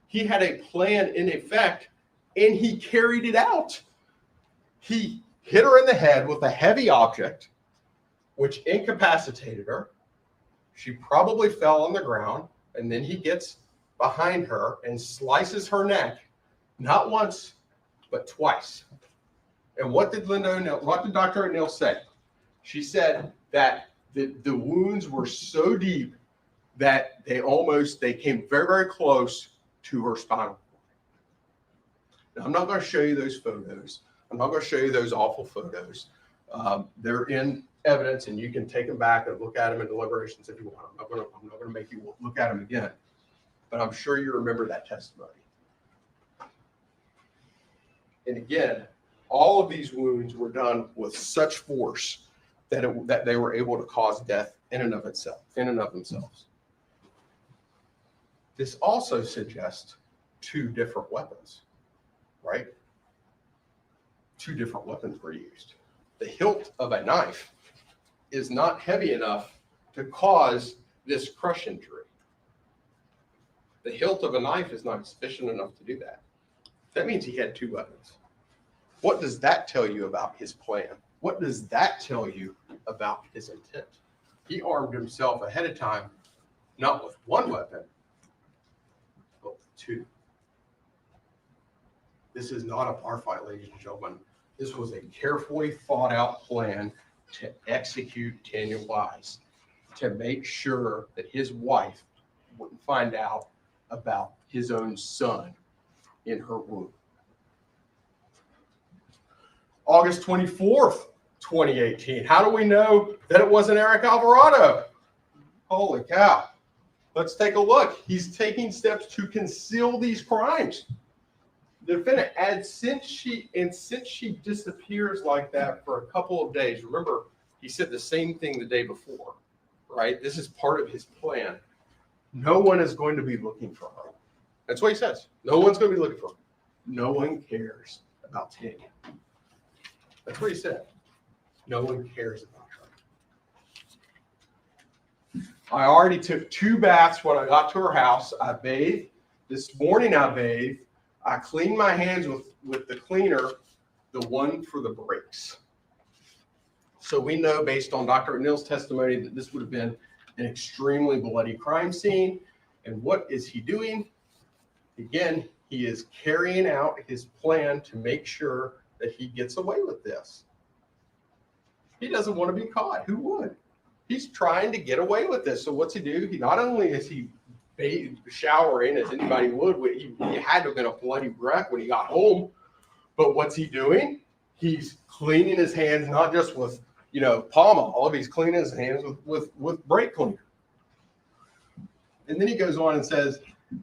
He had a plan in effect and he carried it out. He hit her in the head with a heavy object, which incapacitated her. She probably fell on the ground, and then he gets behind her and slices her neck, not once, but twice. And what did Dr. O'Neill say? She said that the wounds were so deep that they came very, very close to her spinal cord. Now, I'm not going to show you those photos. I'm not going to show you those awful photos. They're in evidence, and you can take them back and look at them in deliberations if you want. I'm not going to make you look at them again, but I'm sure you remember that testimony. And again, all of these wounds were done with such force that they were able to cause death in and of themselves. This also suggests 2 different weapons, right? 2 different weapons were used. The hilt of a knife is not heavy enough to cause this crush injury. The hilt of a knife is not sufficient enough to do that. That means he had 2 weapons. What does that tell you about his plan? What does that tell you about his intent? He armed himself ahead of time, not with 1 weapon, but with 2. This is not a bar fight, ladies and gentlemen. This was a carefully thought out plan to execute Tanya Wise, to make sure that his wife wouldn't find out about his own son in her womb. August 24th, 2018. How do we know that it wasn't Eric Alvarado? Holy cow. Let's take a look. He's taking steps to conceal these crimes. The defendant, and since she disappears like that for a couple of days, remember, he said the same thing the day before, right? This is part of his plan. No one is going to be looking for her. That's what he says. No one's going to be looking for her. No one cares about Tanya. That's what he said. No one cares about her. I already took 2 baths when I got to her house. I bathed. This morning I bathed. I cleaned my hands with the cleaner, the one for the brakes. So we know based on Dr. McNeil's testimony that this would have been an extremely bloody crime scene. And what is he doing? Again, he is carrying out his plan to make sure that he gets away with this. He doesn't want to be caught. Who would? He's trying to get away with this. So what's he do? He not only is he showering as anybody would, he had to have been a bloody wreck when he got home, but what's he doing? He's cleaning his hands, not just with, Palm Olive. He's cleaning his hands with brake cleaner. And then he goes on and says,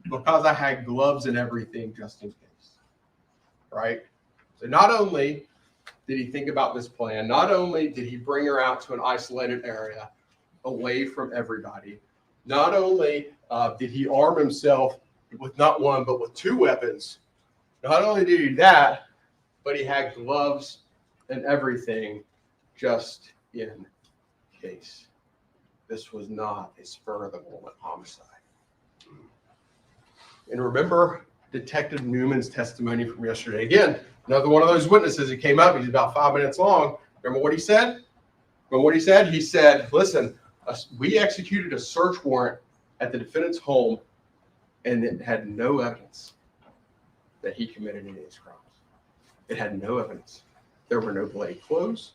because I had gloves and everything just in case, right? So not only did he think about this plan, not only did he bring her out to an isolated area away from everybody, not only did he arm himself with not one, but with 2 weapons. Not only did he do that, but he had gloves and everything just in case. This was not a spur of the moment homicide. And remember Detective Newman's testimony from yesterday. Again, another one of those witnesses. He came up, he's about 5 minutes long. Remember what he said? He said, listen, we executed a search warrant at the defendant's home, and it had no evidence that he committed any of these crimes. It had no evidence. There were no bloody clothes.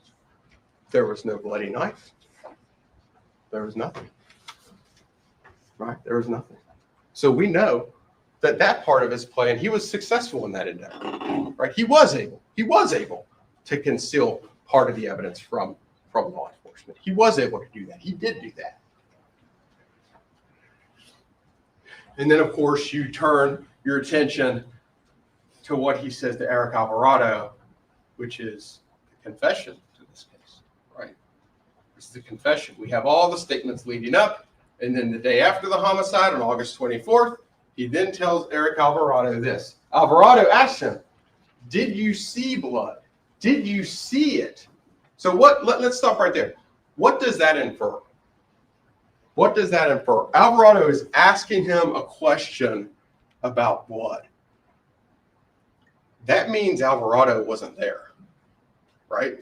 There was no bloody knife. There was nothing. Right? There was nothing. So we know that part of his plan, he was successful in that endeavor. Right? He was able to conceal part of the evidence from law enforcement. He was able to do that. He did do that. And then, of course, you turn your attention to what he says to Eric Alvarado, which is the confession to this case, right? This is the confession. We have all the statements leading up, and then the day after the homicide on August 24th, he then tells Eric Alvarado this. Alvarado asks him, did you see blood? Did you see it? So let's stop right there. What does that infer? What does that infer? Alvarado is asking him a question about blood. That means Alvarado wasn't there, right?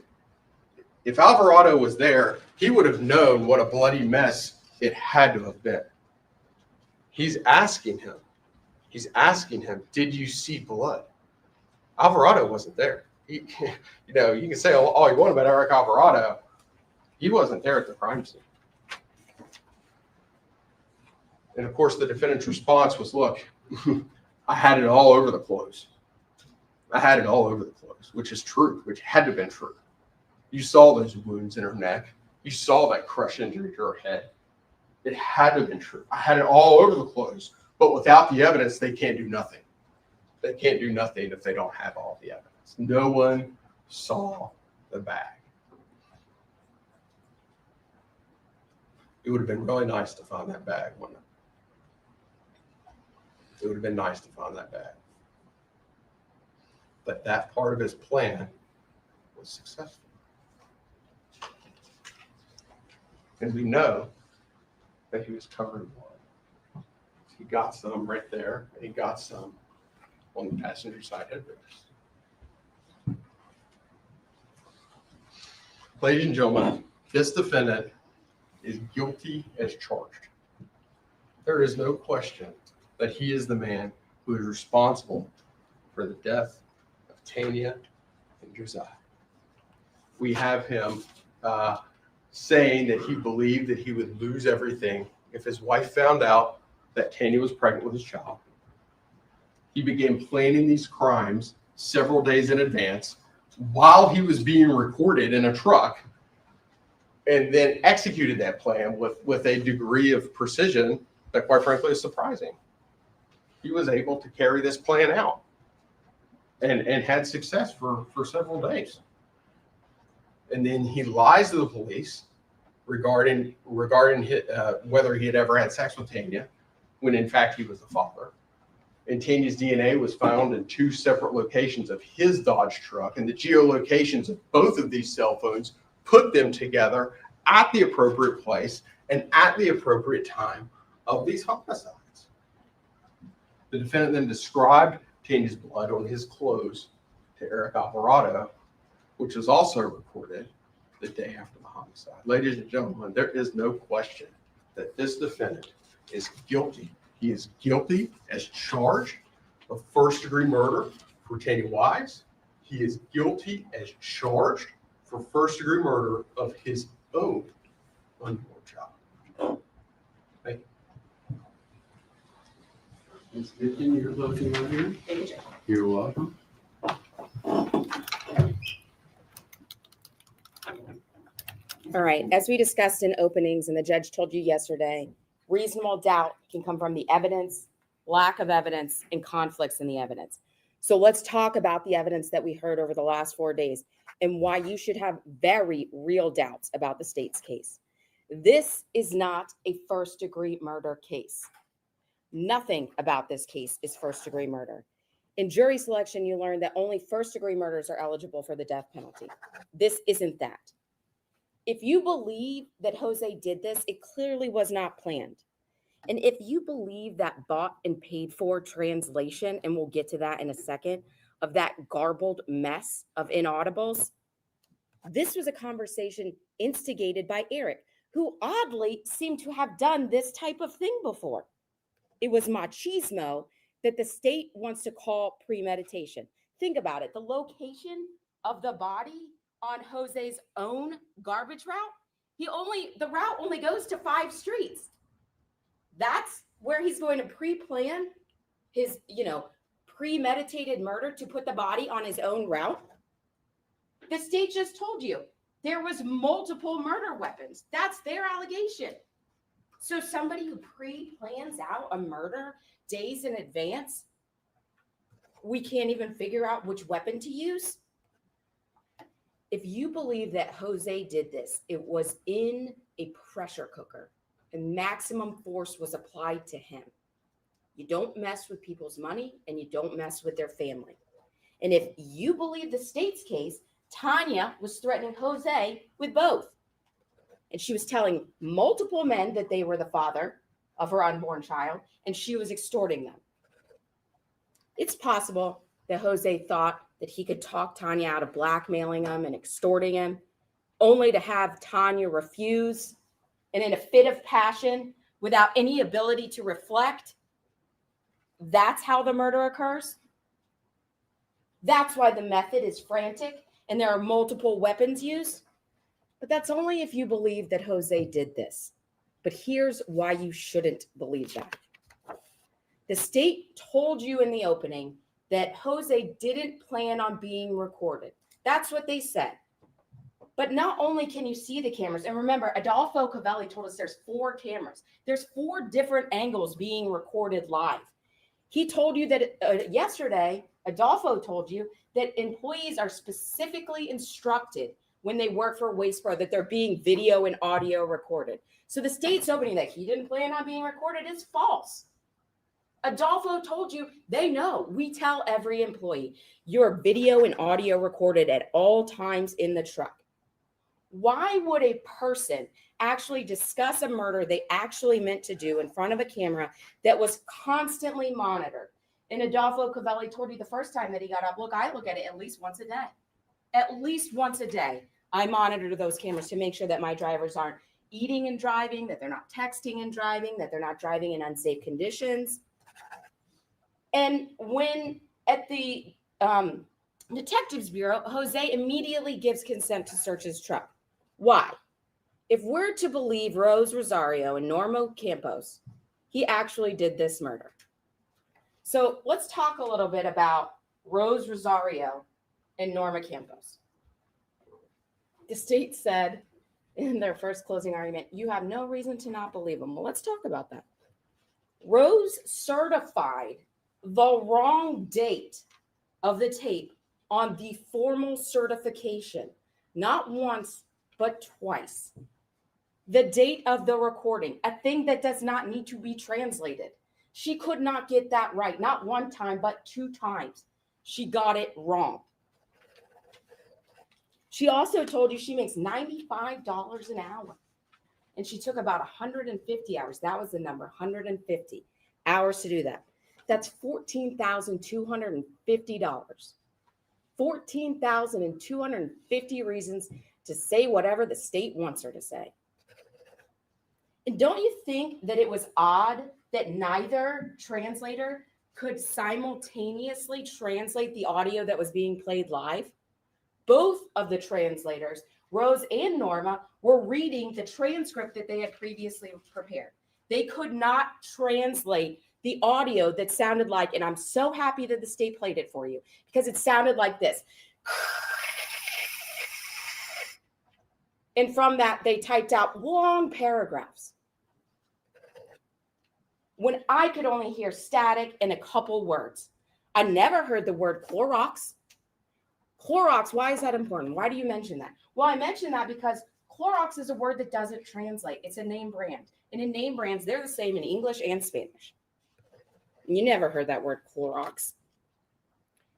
If Alvarado was there, he would have known what a bloody mess it had to have been. He's asking him, did you see blood? Alvarado wasn't there. You can say all you want about Eric Alvarado. He wasn't there at the crime scene. And of course, the defendant's response was, look, I had it all over the clothes. Which is true, which had to have been true. You saw those wounds in her neck. You saw that crush injury to her head. It had to have been true. I had it all over the clothes. But without the evidence, they can't do nothing. They can't do nothing if they don't have all the evidence. No one saw the bag. It would have been really nice to find that bag, wouldn't it? It would have been nice to find that bag. But that part of his plan was successful. And we know that he was covered in blood. He got some right there, and he got some on the passenger side headrest. Ladies and gentlemen, this defendant is guilty as charged. There is no question that he is the man who is responsible for the death of Tanya and Josiah. We have him saying that he believed that he would lose everything if his wife found out that Tanya was pregnant with his child. He began planning these crimes several days in advance while he was being recorded in a truck, and then executed that plan with a degree of precision that, quite frankly, is surprising. He was able to carry this plan out and had success for several days. And then he lies to the police regarding whether he had ever had sex with Tanya. when in fact he was the father. And Tanya's DNA was found in 2 separate locations of his Dodge truck, and the geolocations of both of these cell phones put them together at the appropriate place and at the appropriate time of these homicides. The defendant then described Tanya's blood on his clothes to Eric Alvarado, which was also recorded the day after the homicide. Ladies and gentlemen, there is no question that this defendant is guilty. He is guilty as charged of first-degree murder for Tanya Wise. He is guilty as charged for first-degree murder of his own unborn child. Thank you. Ms. Gibson, your closing argument? Thank you, Judge. You're welcome. All right, as we discussed in openings and the judge told you yesterday, reasonable doubt can come from the evidence, lack of evidence, and conflicts in the evidence. So let's talk about the evidence that we heard over the last 4 days and why you should have very real doubts about the state's case. This is not a first-degree murder case. Nothing about this case is first-degree murder. In jury selection, you learn that only first-degree murders are eligible for the death penalty. This isn't that. If you believe that Jose did this, it clearly was not planned. And if you believe that bought and paid for translation, and we'll get to that in a second, of that garbled mess of inaudibles, this was a conversation instigated by Eric, who oddly seemed to have done this type of thing before. It was machismo that the state wants to call premeditation. Think about it. The location of the body on Jose's own garbage route, the route only goes to 5 streets. That's where he's going to pre-plan his, premeditated murder to put the body on his own route. The state just told you there was multiple murder weapons. That's their allegation. So somebody who pre-plans out a murder days in advance, we can't even figure out which weapon to use. If you believe that Jose did this, it was in a pressure cooker and maximum force was applied to him. You don't mess with people's money and you don't mess with their family. And if you believe the state's case, Tanya was threatening Jose with both. And she was telling multiple men that they were the father of her unborn child, and she was extorting them. It's possible that Jose thought that he could talk Tanya out of blackmailing him and extorting him, only to have Tanya refuse, and in a fit of passion, without any ability to reflect. That's how the murder occurs. That's why the method is frantic and there are multiple weapons used. But that's only if you believe that Jose did this. But here's why you shouldn't believe that. The state told you in the opening that Jose didn't plan on being recorded. That's what they said. But not only can you see the cameras, and remember, Adolfo Cavelli told us there's 4 cameras. There's 4 different angles being recorded live. He told you that yesterday, Adolfo told you that employees are specifically instructed when they work for Waste Pro that they're being video and audio recorded. So the state's opening that he didn't plan on being recorded is false. Adolfo told you they know. We tell every employee you're video and audio recorded at all times in the truck. Why would a person actually discuss a murder they actually meant to do in front of a camera that was constantly monitored? And Adolfo Cavelli told you the first time that he got up, look, I look at it at least once a day. At least once a day, I monitor those cameras to make sure that my drivers aren't eating and driving, that they're not texting and driving, that they're not driving in unsafe conditions. And when at the Detectives Bureau, Jose immediately gives consent to search his truck. Why? If we're to believe Rose Rosario and Norma Campos, he actually did this murder. So let's talk a little bit about Rose Rosario and Norma Campos. The state said in their first closing argument, you have no reason to not believe them. Well, let's talk about that. Rose certified the wrong date of the tape on the formal certification, not once, but twice. The date of the recording, a thing that does not need to be translated. She could not get that right. Not one time, but 2 times. She got it wrong. She also told you she makes $95 an hour. And she took about 150 hours. That was the number, 150 hours to do that. That's $14,250. 14,250 reasons to say whatever the state wants her to say. And don't you think that it was odd that neither translator could simultaneously translate the audio that was being played live? Both of the translators, Rose and Norma, were reading the transcript that they had previously prepared. They could not translate the audio that sounded like, and I'm so happy that the state played it for you, because it sounded like this. And from that, they typed out long paragraphs. When I could only hear static and a couple words. I never heard the word Clorox. Clorox, why is that important? Why do you mention that? Well, I mention that because Clorox is a word that doesn't translate. It's a name brand. And in name brands, they're the same in English and Spanish. You never heard that word Clorox.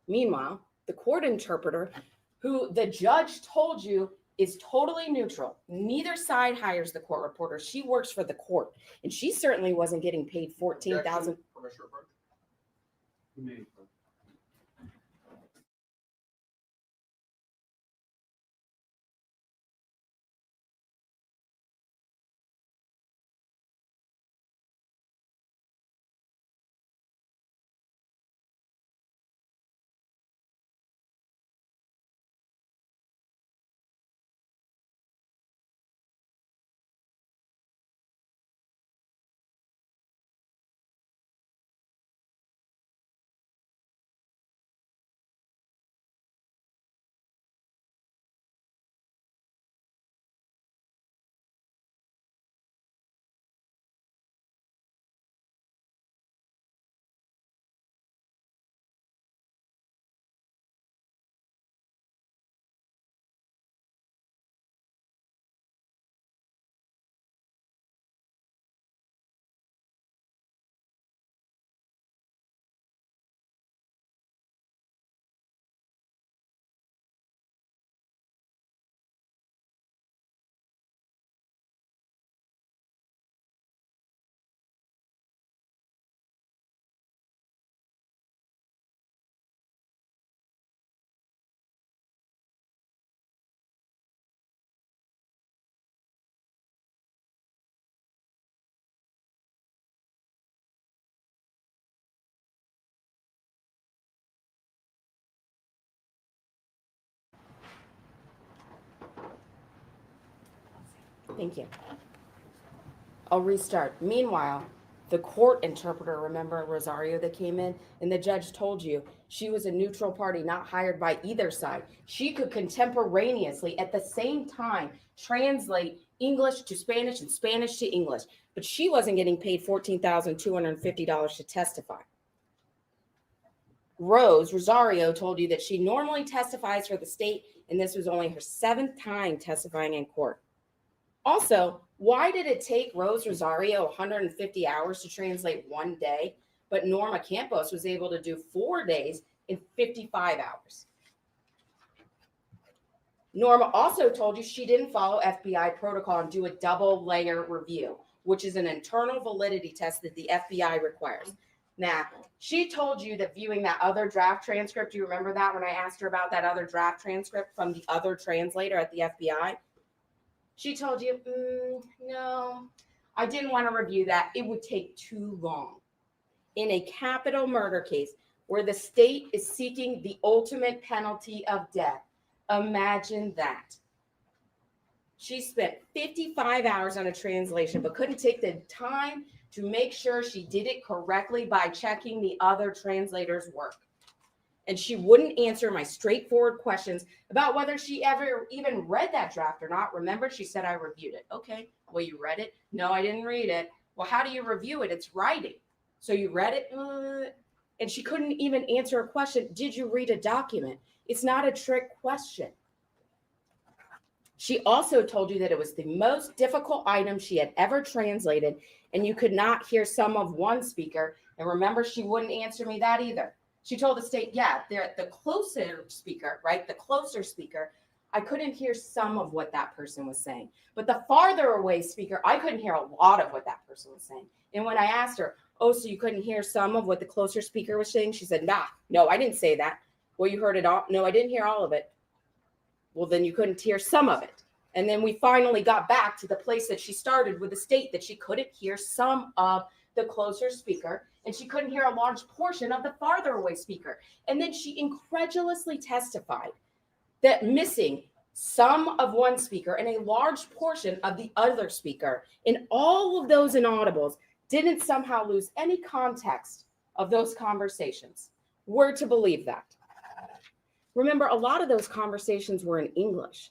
Meanwhile, the court interpreter, who the judge told you is totally neutral. Neither side hires the court reporter. She works for the court. And she certainly wasn't getting paid $14,000. Thank you. I'll restart. Meanwhile, the court interpreter, remember Rosario that came in, and the judge told you she was a neutral party, not hired by either side. She could contemporaneously, at the same time, translate English to Spanish and Spanish to English, but she wasn't getting paid $14,250 to testify. Rosario told you that she normally testifies for the state, and this was only her 7th time testifying in court. Also, why did it take Rosario 150 hours to translate 1 day, but Norma Campos was able to do 4 days in 55 hours? Norma also told you she didn't follow FBI protocol and do a double layer review, which is an internal validity test that the FBI requires. Now, she told you that viewing that other draft transcript, do you remember that when I asked her about that other draft transcript from the other translator at the FBI? She told you, no, I didn't want to review that. It would take too long. In a capital murder case where the state is seeking the ultimate penalty of death, imagine that. She spent 55 hours on a translation, but couldn't take the time to make sure she did it correctly by checking the other translator's work. And she wouldn't answer my straightforward questions about whether she ever even read that draft or not. Remember, she said, I reviewed it. Okay, well, you read it? No, I didn't read it. Well, how do you review it? It's writing. So you read it? And she couldn't even answer a question. Did you read a document? It's not a trick question. She also told you that it was the most difficult item she had ever translated, and you could not hear some of one speaker. And remember, she wouldn't answer me that either. She told the state, yeah, they're the closer speaker, right? The closer speaker. I couldn't hear some of what that person was saying. But the farther away speaker, I couldn't hear a lot of what that person was saying. And when I asked her, oh, so you couldn't hear some of what the closer speaker was saying? She said, nah, no, I didn't say that. Well, you heard it all. No, I didn't hear all of it. Well, then you couldn't hear some of it. And then we finally got back to the place that she started with the state that she couldn't hear some of the closer speaker, and she couldn't hear a large portion of the farther away speaker. And then she incredulously testified that missing some of one speaker and a large portion of the other speaker in all of those inaudibles didn't somehow lose any context of those conversations. We're to believe that. Remember, a lot of those conversations were in English,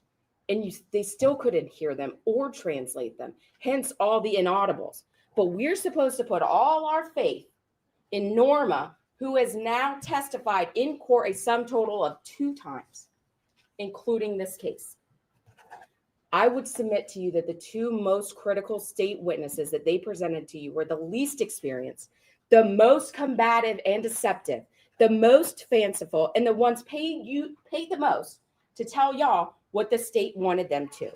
and they still couldn't hear them or translate them, hence all the inaudibles. But we're supposed to put all our faith in Norma, who has now testified in court a sum total of 2 times, including this case. I would submit to you that the 2 most critical state witnesses that they presented to you were the least experienced, the most combative and deceptive, the most fanciful, and the ones paid the most to tell y'all what the state wanted them to.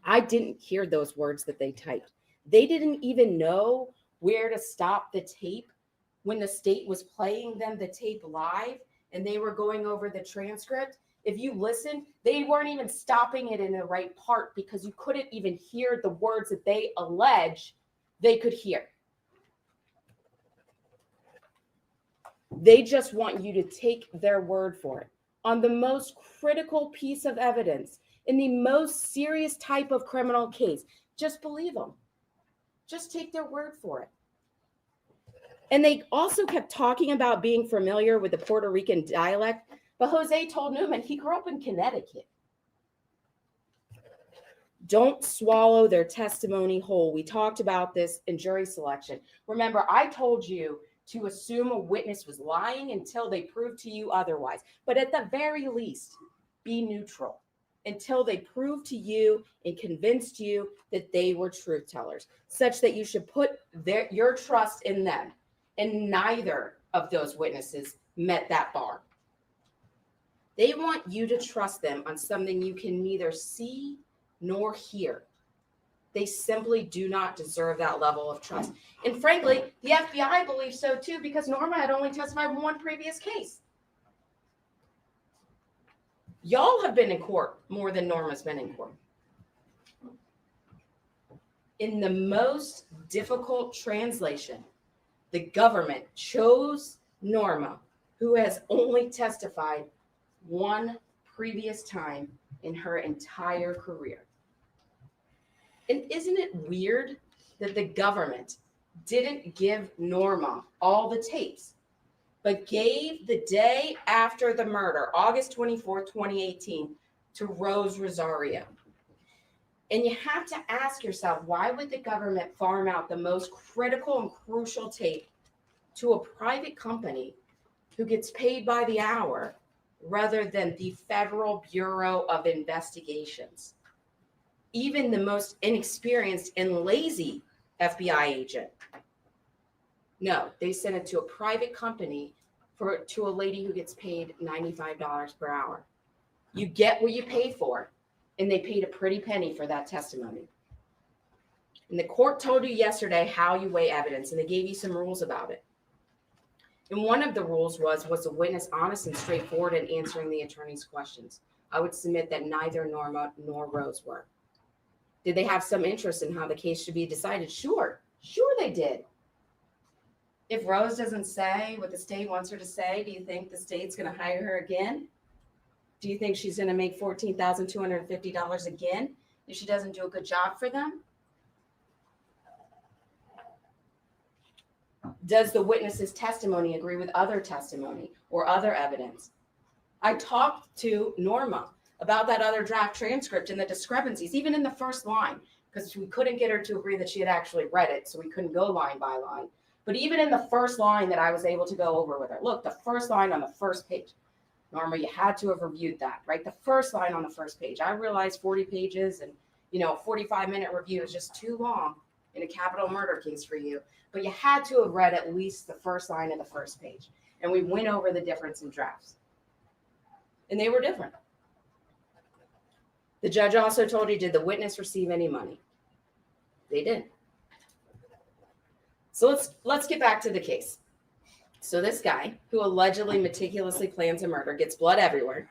I didn't hear those words that they typed. They didn't even know where to stop the tape when the state was playing them the tape live and they were going over the transcript. If you listen, they weren't even stopping it in the right part because you couldn't even hear the words that they allege they could hear. They just want you to take their word for it. On the most critical piece of evidence, in the most serious type of criminal case, just believe them. Just take their word for it. And they also kept talking about being familiar with the Puerto Rican dialect, but Jose told Newman he grew up in Connecticut. Don't swallow their testimony whole. We talked about this in jury selection. Remember, I told you to assume a witness was lying until they proved to you otherwise. But at the very least, be neutral until they proved to you and convinced you that they were truth tellers, such that you should put your trust in them. And neither of those witnesses met that bar. They want you to trust them on something you can neither see nor hear. They simply do not deserve that level of trust. And frankly, the FBI believes so too, because Norma had only testified in one previous case. Y'all have been in court more than Norma's been in court. In the most difficult translation, the government chose Norma, who has only testified one previous time in her entire career. And isn't it weird that the government didn't give Norma all the tapes, but gave the day after the murder, August 24th, 2018, to Rose Rosario? And you have to ask yourself, why would the government farm out the most critical and crucial tape to a private company who gets paid by the hour rather than the Federal Bureau of Investigations? Even the most inexperienced and lazy FBI agent. No, they sent it to a private company to a lady who gets paid $95 per hour. You get what you pay for, and they paid a pretty penny for that testimony. And the court told you yesterday how you weigh evidence, and they gave you some rules about it. And one of the rules was the witness honest and straightforward in answering the attorney's questions? I would submit that neither Norma nor Rose were. Did they have some interest in how the case should be decided? Sure they did. If Rose doesn't say what the state wants her to say, do you think the state's going to hire her again? Do you think she's going to make $14,250 again if she doesn't do a good job for them? Does the witness's testimony agree with other testimony or other evidence? I talked to Norma about that other draft transcript and the discrepancies, even in the first line, because we couldn't get her to agree that she had actually read it, so we couldn't go line by line. But even in the first line that I was able to go over with her, look, the first line on the first page, Norma, you had to have reviewed that, right? The first line on the first page. I realize 40 pages and, you know, a 45-minute review is just too long in a capital murder case for you, but you had to have read at least the first line of the first page. And we went over the difference in drafts. And they were different. The judge also told you, did the witness receive any money? They did. So let's get back to the case. So this guy, who allegedly meticulously plans a murder, gets blood everywhere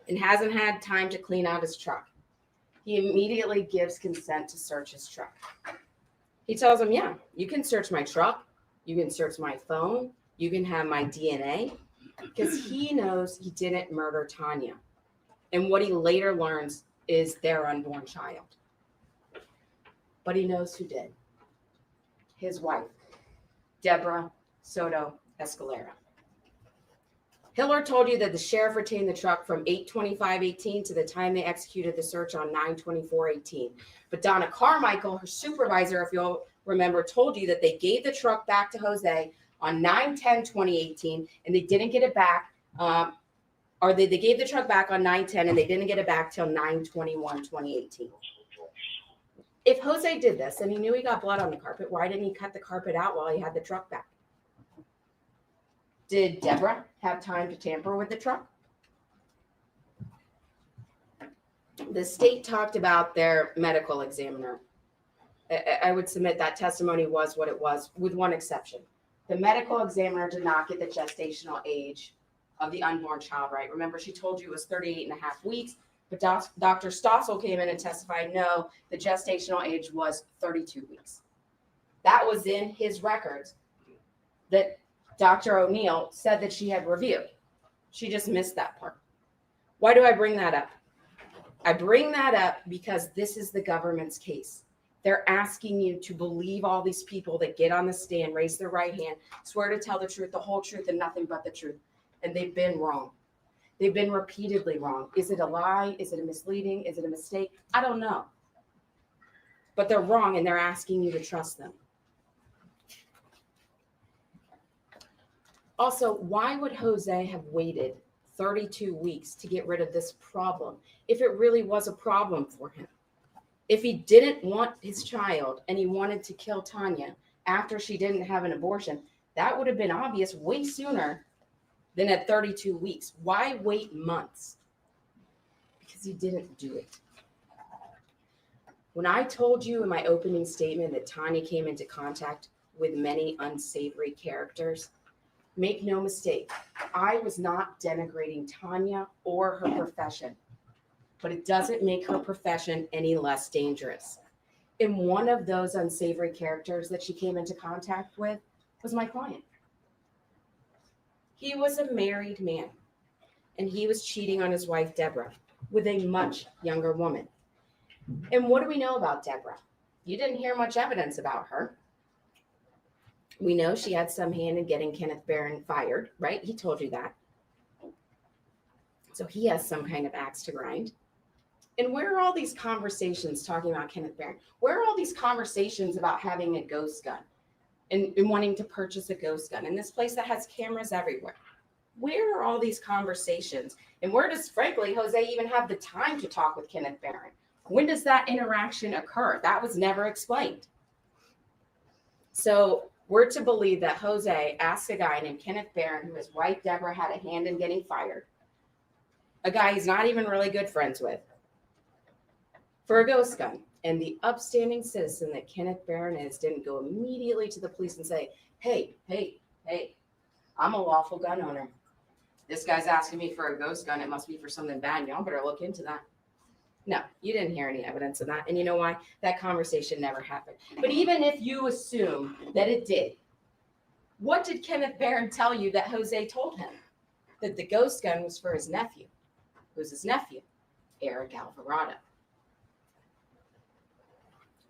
and hasn't had time to clean out his truck. He immediately gives consent to search his truck. He tells him, yeah, you can search my truck. You can search my phone. You can have my DNA, because he knows he didn't murder Tanya. And what he later learns is their unborn child. But he knows who did. His wife, Deborah Soto Escalera. Hiller told you that the sheriff retained the truck from 8/25/18 to the time they executed the search on 9/24/18. But Donna Carmichael, her supervisor, if you'll remember, told you that they gave the truck back to Jose on 9/10/2018, and they didn't get it back, or they gave the truck back on 9/10, and they didn't get it back till 9/21/2018. If Jose did this and he knew he got blood on the carpet, why didn't he cut the carpet out while he had the truck back? Did Deborah have time to tamper with the truck? The state talked about their medical examiner. I would submit that testimony was what it was, with one exception. The medical examiner did not get the gestational age of the unborn child right. Remember, she told you it was 38 and a half weeks, but Dr. Stossel came in and testified, no, the gestational age was 32 weeks. That was in his records that Dr. O'Neill said that she had reviewed. She just missed that part. Why do I bring that up? I bring that up because this is the government's case. They're asking you to believe all these people that get on the stand, raise their right hand, swear to tell the truth, the whole truth, and nothing but the truth. And they've been wrong. They've been repeatedly wrong. Is it a lie? Is it a misleading? Is it a mistake? I don't know. But they're wrong, and they're asking you to trust them. Also, why would Jose have waited 32 weeks to get rid of this problem if it really was a problem for him? If he didn't want his child and he wanted to kill Tanya after she didn't have an abortion, that would have been obvious way sooner than at 32 weeks. Why wait months? Because he didn't do it. When I told you in my opening statement that Tanya came into contact with many unsavory characters, make no mistake, I was not denigrating Tanya or her profession, but it doesn't make her profession any less dangerous. And one of those unsavory characters that she came into contact with was my client. He was a married man, and he was cheating on his wife, Deborah, with a much younger woman. And what do we know about Deborah? You didn't hear much evidence about her. We know she had some hand in getting Kenneth Barron fired, right? He told you that. So he has some kind of axe to grind. And where are all these conversations talking about Kenneth Barron? Where are all these conversations about having a ghost gun and wanting to purchase a ghost gun in this place that has cameras everywhere? Where are all these conversations? And where does, frankly, Jose even have the time to talk with Kenneth Barron? When does that interaction occur? That was never explained. So we're to believe that Jose asked a guy named Kenneth Barron, who his wife Deborah had a hand in getting fired, a guy he's not even really good friends with, for a ghost gun. And the upstanding citizen that Kenneth Barron is didn't go immediately to the police and say, hey, I'm a lawful gun owner. This guy's asking me for a ghost gun. It must be for something bad. Y'all better look into that. No, you didn't hear any evidence of that. And you know why? That conversation never happened. But even if you assume that it did, what did Kenneth Barron tell you that Jose told him? That the ghost gun was for his nephew. Who's his nephew? Eric Alvarado.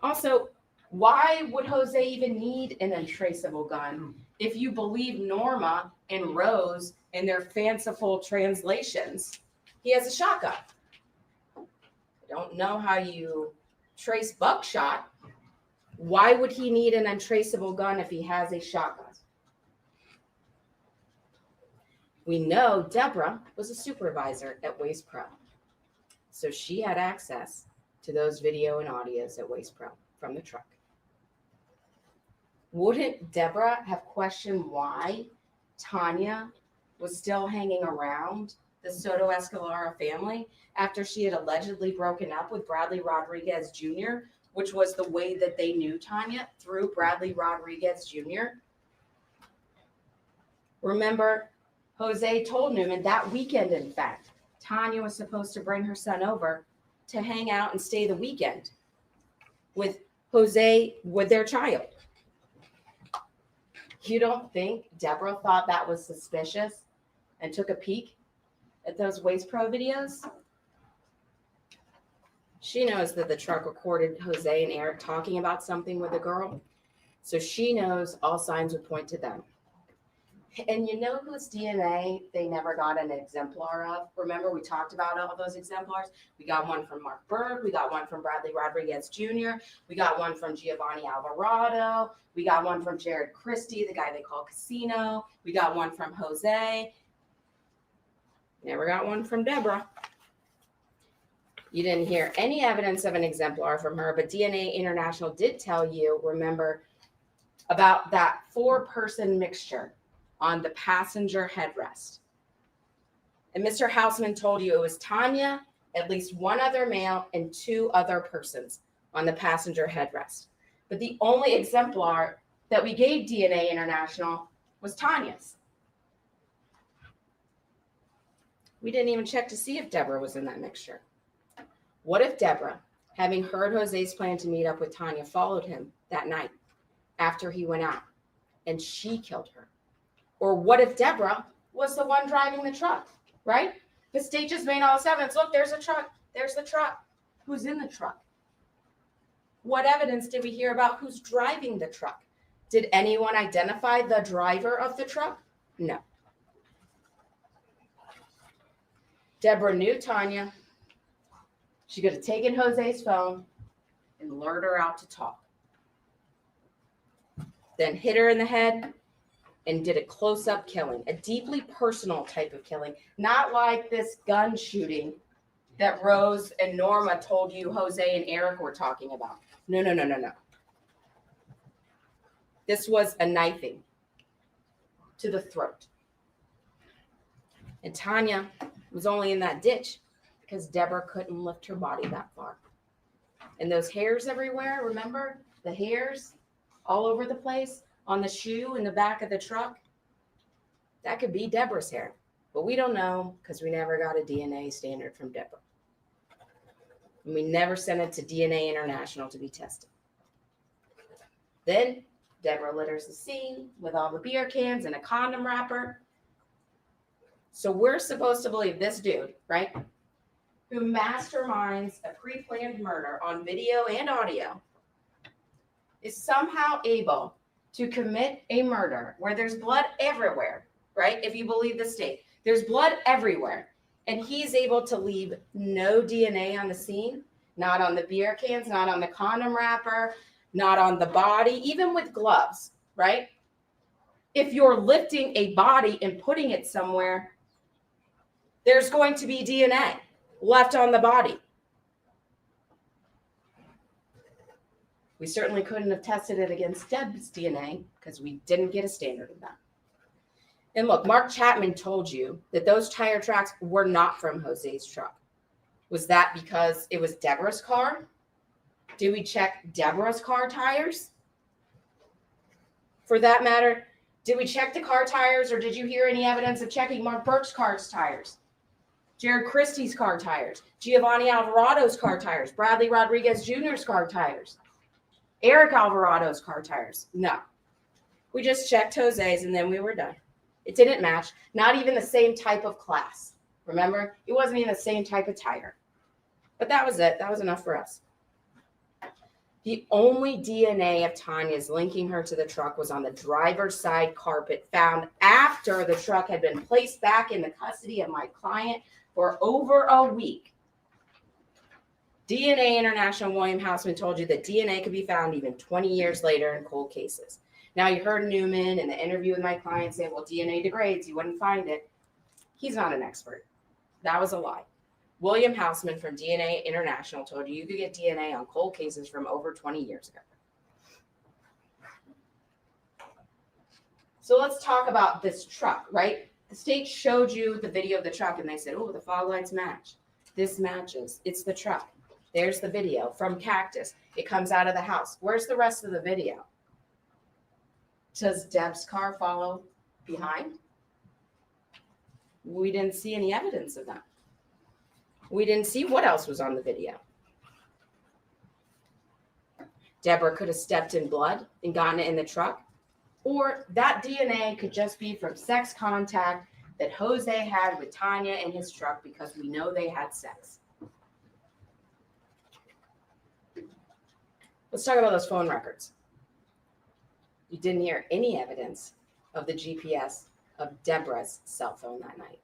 Also, why would Jose even need an untraceable gun if you believe Norma and Rose and their fanciful translations? He has a shotgun. I don't know how you trace buckshot. Why would he need an untraceable gun if he has a shotgun? We know Deborah was a supervisor at Waste Pro. So she had access to those video and audios at Waste Pro from the truck. Wouldn't Deborah have questioned why Tanya was still hanging around the Soto Escalera family after she had allegedly broken up with Bradley Rodriguez Jr., which was the way that they knew Tanya, through Bradley Rodriguez Jr.? Remember, Jose told Newman that weekend, in fact, Tanya was supposed to bring her son over to hang out and stay the weekend with Jose, with their child. You don't think Deborah thought that was suspicious and took a peek at those Waste Pro videos? She knows that the truck recorded Jose and Eric talking about something with a girl, so she knows all signs would point to them. And you know whose DNA they never got an exemplar of? Remember, we talked about all those exemplars? We got one from Mark Berg. We got one from Bradley Rodriguez Jr. We got one from Giovanni Alvarado. We got one from Jared Christie, the guy they call Casino. We got one from Jose. Never got one from Deborah. You didn't hear any evidence of an exemplar from her, but DNA International did tell you, remember, about that 4-person mixture on the passenger headrest. And Mr. Houseman told you it was Tanya, at least one other male, and 2 other persons on the passenger headrest. But the only exemplar that we gave DNA International was Tanya's. We didn't even check to see if Deborah was in that mixture. What if Deborah, having heard Jose's plan to meet up with Tanya, followed him that night after he went out and she killed her? Or what if Deborah was the one driving the truck, right? The state just made all this evidence. Look, there's a truck. There's the truck. Who's in the truck? What evidence did we hear about who's driving the truck? Did anyone identify the driver of the truck? No. Deborah knew Tanya. She could have taken Jose's phone and lured her out to talk. Then hit her in the head and did a close-up killing, a deeply personal type of killing, not like this gun shooting that Rose and Norma told you Jose and Eric were talking about. No. This was a knifing to the throat. And Tanya was only in that ditch because Deborah couldn't lift her body that far. And those hairs everywhere, remember? The hairs all over the place on the shoe in the back of the truck? That could be Deborah's hair. But we don't know because we never got a DNA standard from Deborah. And we never sent it to DNA International to be tested. Then Deborah litters the scene with all the beer cans and a condom wrapper. So we're supposed to believe this dude, right, who masterminds a pre-planned murder on video and audio, is somehow able to commit a murder where there's blood everywhere, right? If you believe the state, there's blood everywhere. And he's able to leave no DNA on the scene, not on the beer cans, not on the condom wrapper, not on the body, even with gloves, right? If you're lifting a body and putting it somewhere, there's going to be DNA left on the body. We certainly couldn't have tested it against Deb's DNA because we didn't get a standard of that. And look, Mark Chapman told you that those tire tracks were not from Jose's truck. Was that because it was Deborah's car? Did we check Deborah's car tires? For that matter, did we check the car tires, or did you hear any evidence of checking Mark Burke's car's tires? Jared Christie's car tires, Giovanni Alvarado's car tires, Bradley Rodriguez Jr.'s car tires, Eric Alvarado's car tires? No. We just checked Jose's and then we were done. It didn't match, not even the same type of class. Remember, it wasn't even the same type of tire. But that was it. That was enough for us. The only DNA of Tanya's linking her to the truck was on the driver's side carpet found after the truck had been placed back in the custody of my client for over a week. DNA International William Houseman told you that DNA could be found even 20 years later in cold cases. Now, you heard Newman in the interview with my client say, well, DNA degrades, you wouldn't find it. He's not an expert. That was a lie. William Houseman from DNA International told you could get DNA on cold cases from over 20 years ago. So let's talk about this truck, right? The state showed you the video of the truck and they said, oh, the fog lights match. This matches. It's the truck. There's the video from Cactus. It comes out of the house. Where's the rest of the video? Does Deb's car follow behind? We didn't see any evidence of that. We didn't see what else was on the video. Deborah could have stepped in blood and gotten it in the truck. Or that DNA could just be from sex contact that Jose had with Tanya in his truck because we know they had sex. Let's talk about those phone records. You didn't hear any evidence of the GPS of Deborah's cell phone that night.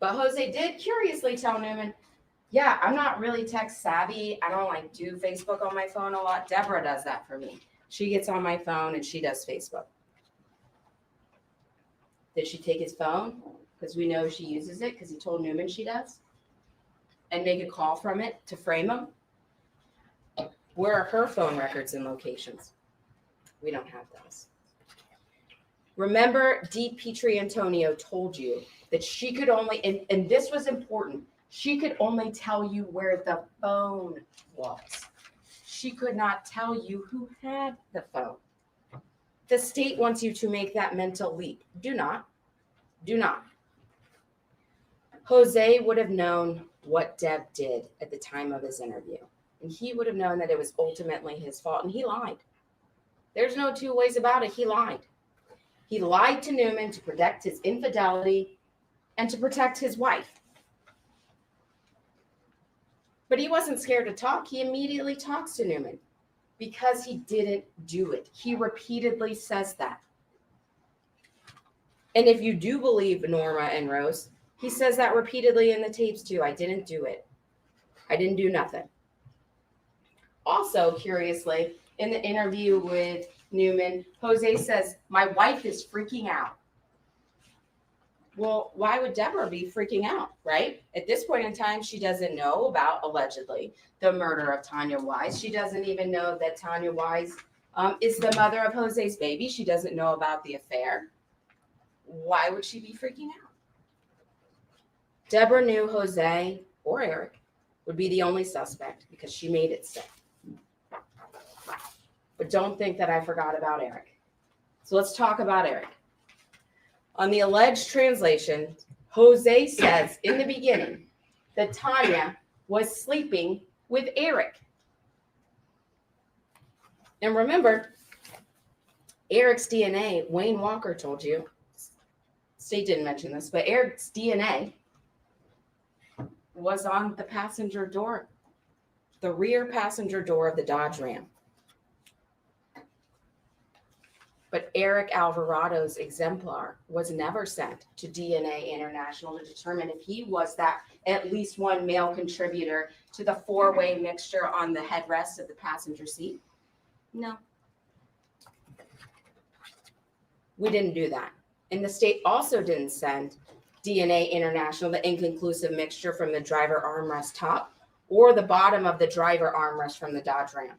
But Jose did curiously tell Newman, yeah, I'm not really tech savvy. I don't like do Facebook on my phone a lot. Deborah does that for me. She gets on my phone and she does Facebook. Did she take his phone? Because we know she uses it because he told Newman she does. And make a call from it to frame him? Where are her phone records and locations? We don't have those. Remember, Dee Petrie Antonio told you that she could only, and this was important, she could only tell you where the phone was. She could not tell you who had the phone. The state wants you to make that mental leap. Do not. Do not. Jose would have known what Deb did at the time of his interview. And he would have known that it was ultimately his fault. And he lied. There's no two ways about it. He lied. He lied to Newman to protect his infidelity and to protect his wife. But he wasn't scared to talk. He immediately talks to Newman because he didn't do it. He repeatedly says that. And if you do believe Norma and Rose, he says that repeatedly in the tapes too. I didn't do it. I didn't do nothing. Also, curiously, in the interview with Newman, Jose says, my wife is freaking out. Well, why would Deborah be freaking out, right? At this point in time, she doesn't know about, allegedly, the murder of Tanya Wise. She doesn't even know that Tanya Wise is the mother of Jose's baby. She doesn't know about the affair. Why would she be freaking out? Deborah knew Jose or Eric would be the only suspect because she made it so. But don't think that I forgot about Eric. So let's talk about Eric. On the alleged translation, Jose says in the beginning that Tanya was sleeping with Eric. And remember, Eric's DNA, Wayne Walker told you, state didn't mention this, but Eric's DNA was on the passenger door, the rear passenger door of the Dodge Ram. But Eric Alvarado's exemplar was never sent to DNA International to determine if he was that at least one male contributor to the four-way mixture on the headrest of the passenger seat. No. We didn't do that. And the state also didn't send DNA International the inconclusive mixture from the driver armrest top or the bottom of the driver armrest from the Dodge Ram.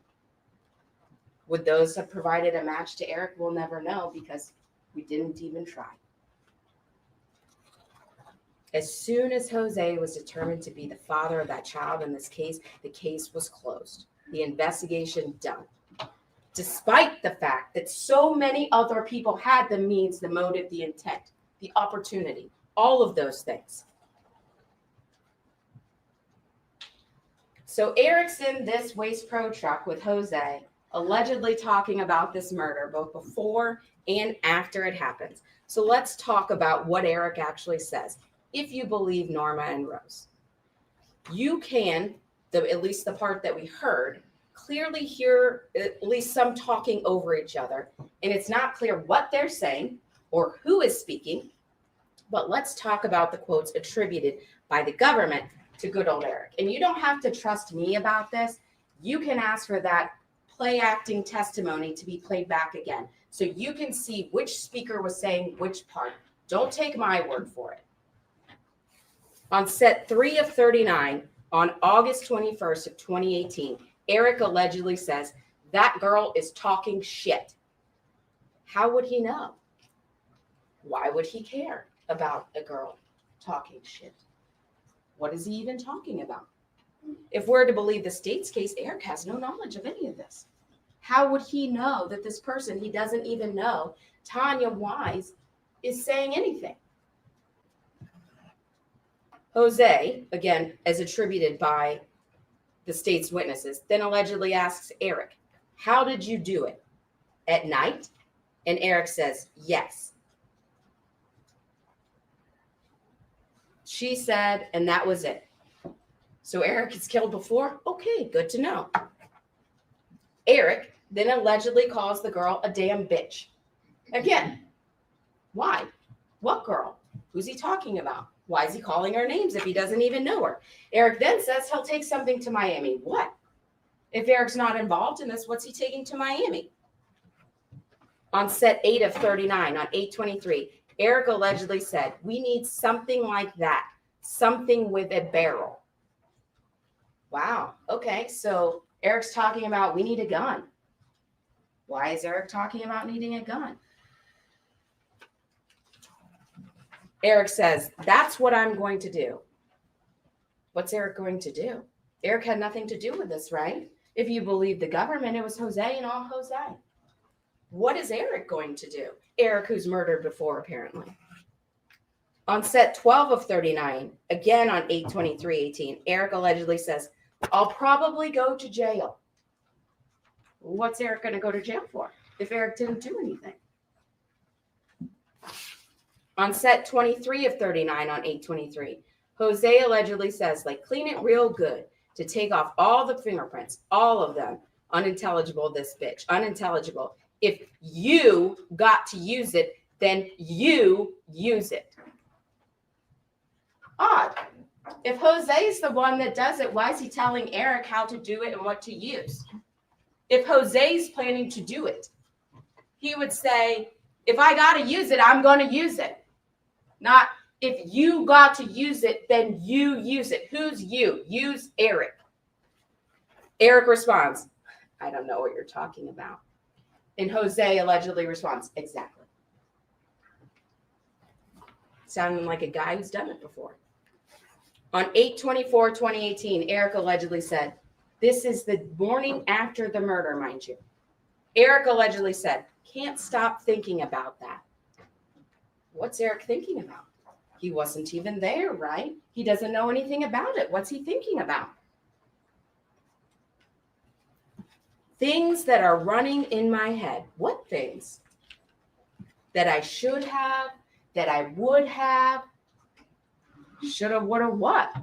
Would those have provided a match to Eric? We'll never know because we didn't even try. As soon as Jose was determined to be the father of that child in this case, the case was closed. The investigation done. Despite the fact that so many other people had the means, the motive, the intent, the opportunity, all of those things. So Eric's in this Waste Pro truck with Jose, allegedly talking about this murder, both before and after it happens. So let's talk about what Eric actually says. If you believe Norma and Rose, you can, at least the part that we heard, clearly hear at least some talking over each other. And it's not clear what they're saying or who is speaking, but let's talk about the quotes attributed by the government to good old Eric. And you don't have to trust me about this. You can ask for that play acting testimony to be played back again. So you can see which speaker was saying which part. Don't take my word for it. On set 3 of 39, on August 21st of 2018, Eric allegedly says, that girl is talking shit. How would he know? Why would he care about a girl talking shit? What is he even talking about? If we're to believe the state's case, Eric has no knowledge of any of this. How would he know that this person he doesn't even know, Tanya Wise, is saying anything? Jose, again, as attributed by the state's witnesses, then allegedly asks Eric, how did you do it? At night? And Eric says, yes. She said, and that was it. So Eric is killed before? Okay, good to know. Eric then allegedly calls the girl a damn bitch. Again, why? What girl? Who's he talking about? Why is he calling her names if he doesn't even know her? Eric then says he'll take something to Miami. What? If Eric's not involved in this, what's he taking to Miami? On set 8 of 39, on 8/23, Eric allegedly said, we need something like that, something with a barrel. Wow. Okay. So Eric's talking about we need a gun. Why is Eric talking about needing a gun? Eric says, that's what I'm going to do. What's Eric going to do? Eric had nothing to do with this, right? If you believe the government, it was Jose and all Jose. What is Eric going to do? Eric, who's murdered before, apparently. On set 12 of 39, again on 8/23/18, Eric allegedly says, I'll probably go to jail. What's Eric going to go to jail for if Eric didn't do anything? On set 23 of 39 on 8/23, Jose allegedly says, like, clean it real good to take off all the fingerprints, all of them. Unintelligible, this bitch. Unintelligible. If you got to use it, then you use it. Odd. If Jose is the one that does it, why is he telling Eric how to do it and what to use? If Jose's planning to do it, he would say, if I got to use it, I'm going to use it. Not if you got to use it, then you use it. Who's you? Use Eric. Eric responds, I don't know what you're talking about. And Jose allegedly responds, exactly. Sounding like a guy who's done it before. On 8/24/2018, Eric allegedly said, this is the morning after the murder, mind you. Eric allegedly said, can't stop thinking about that. What's Eric thinking about? He wasn't even there, right? He doesn't know anything about it. What's he thinking about? Things that are running in my head. What things? That I should have, that I would have, should have, would have, what?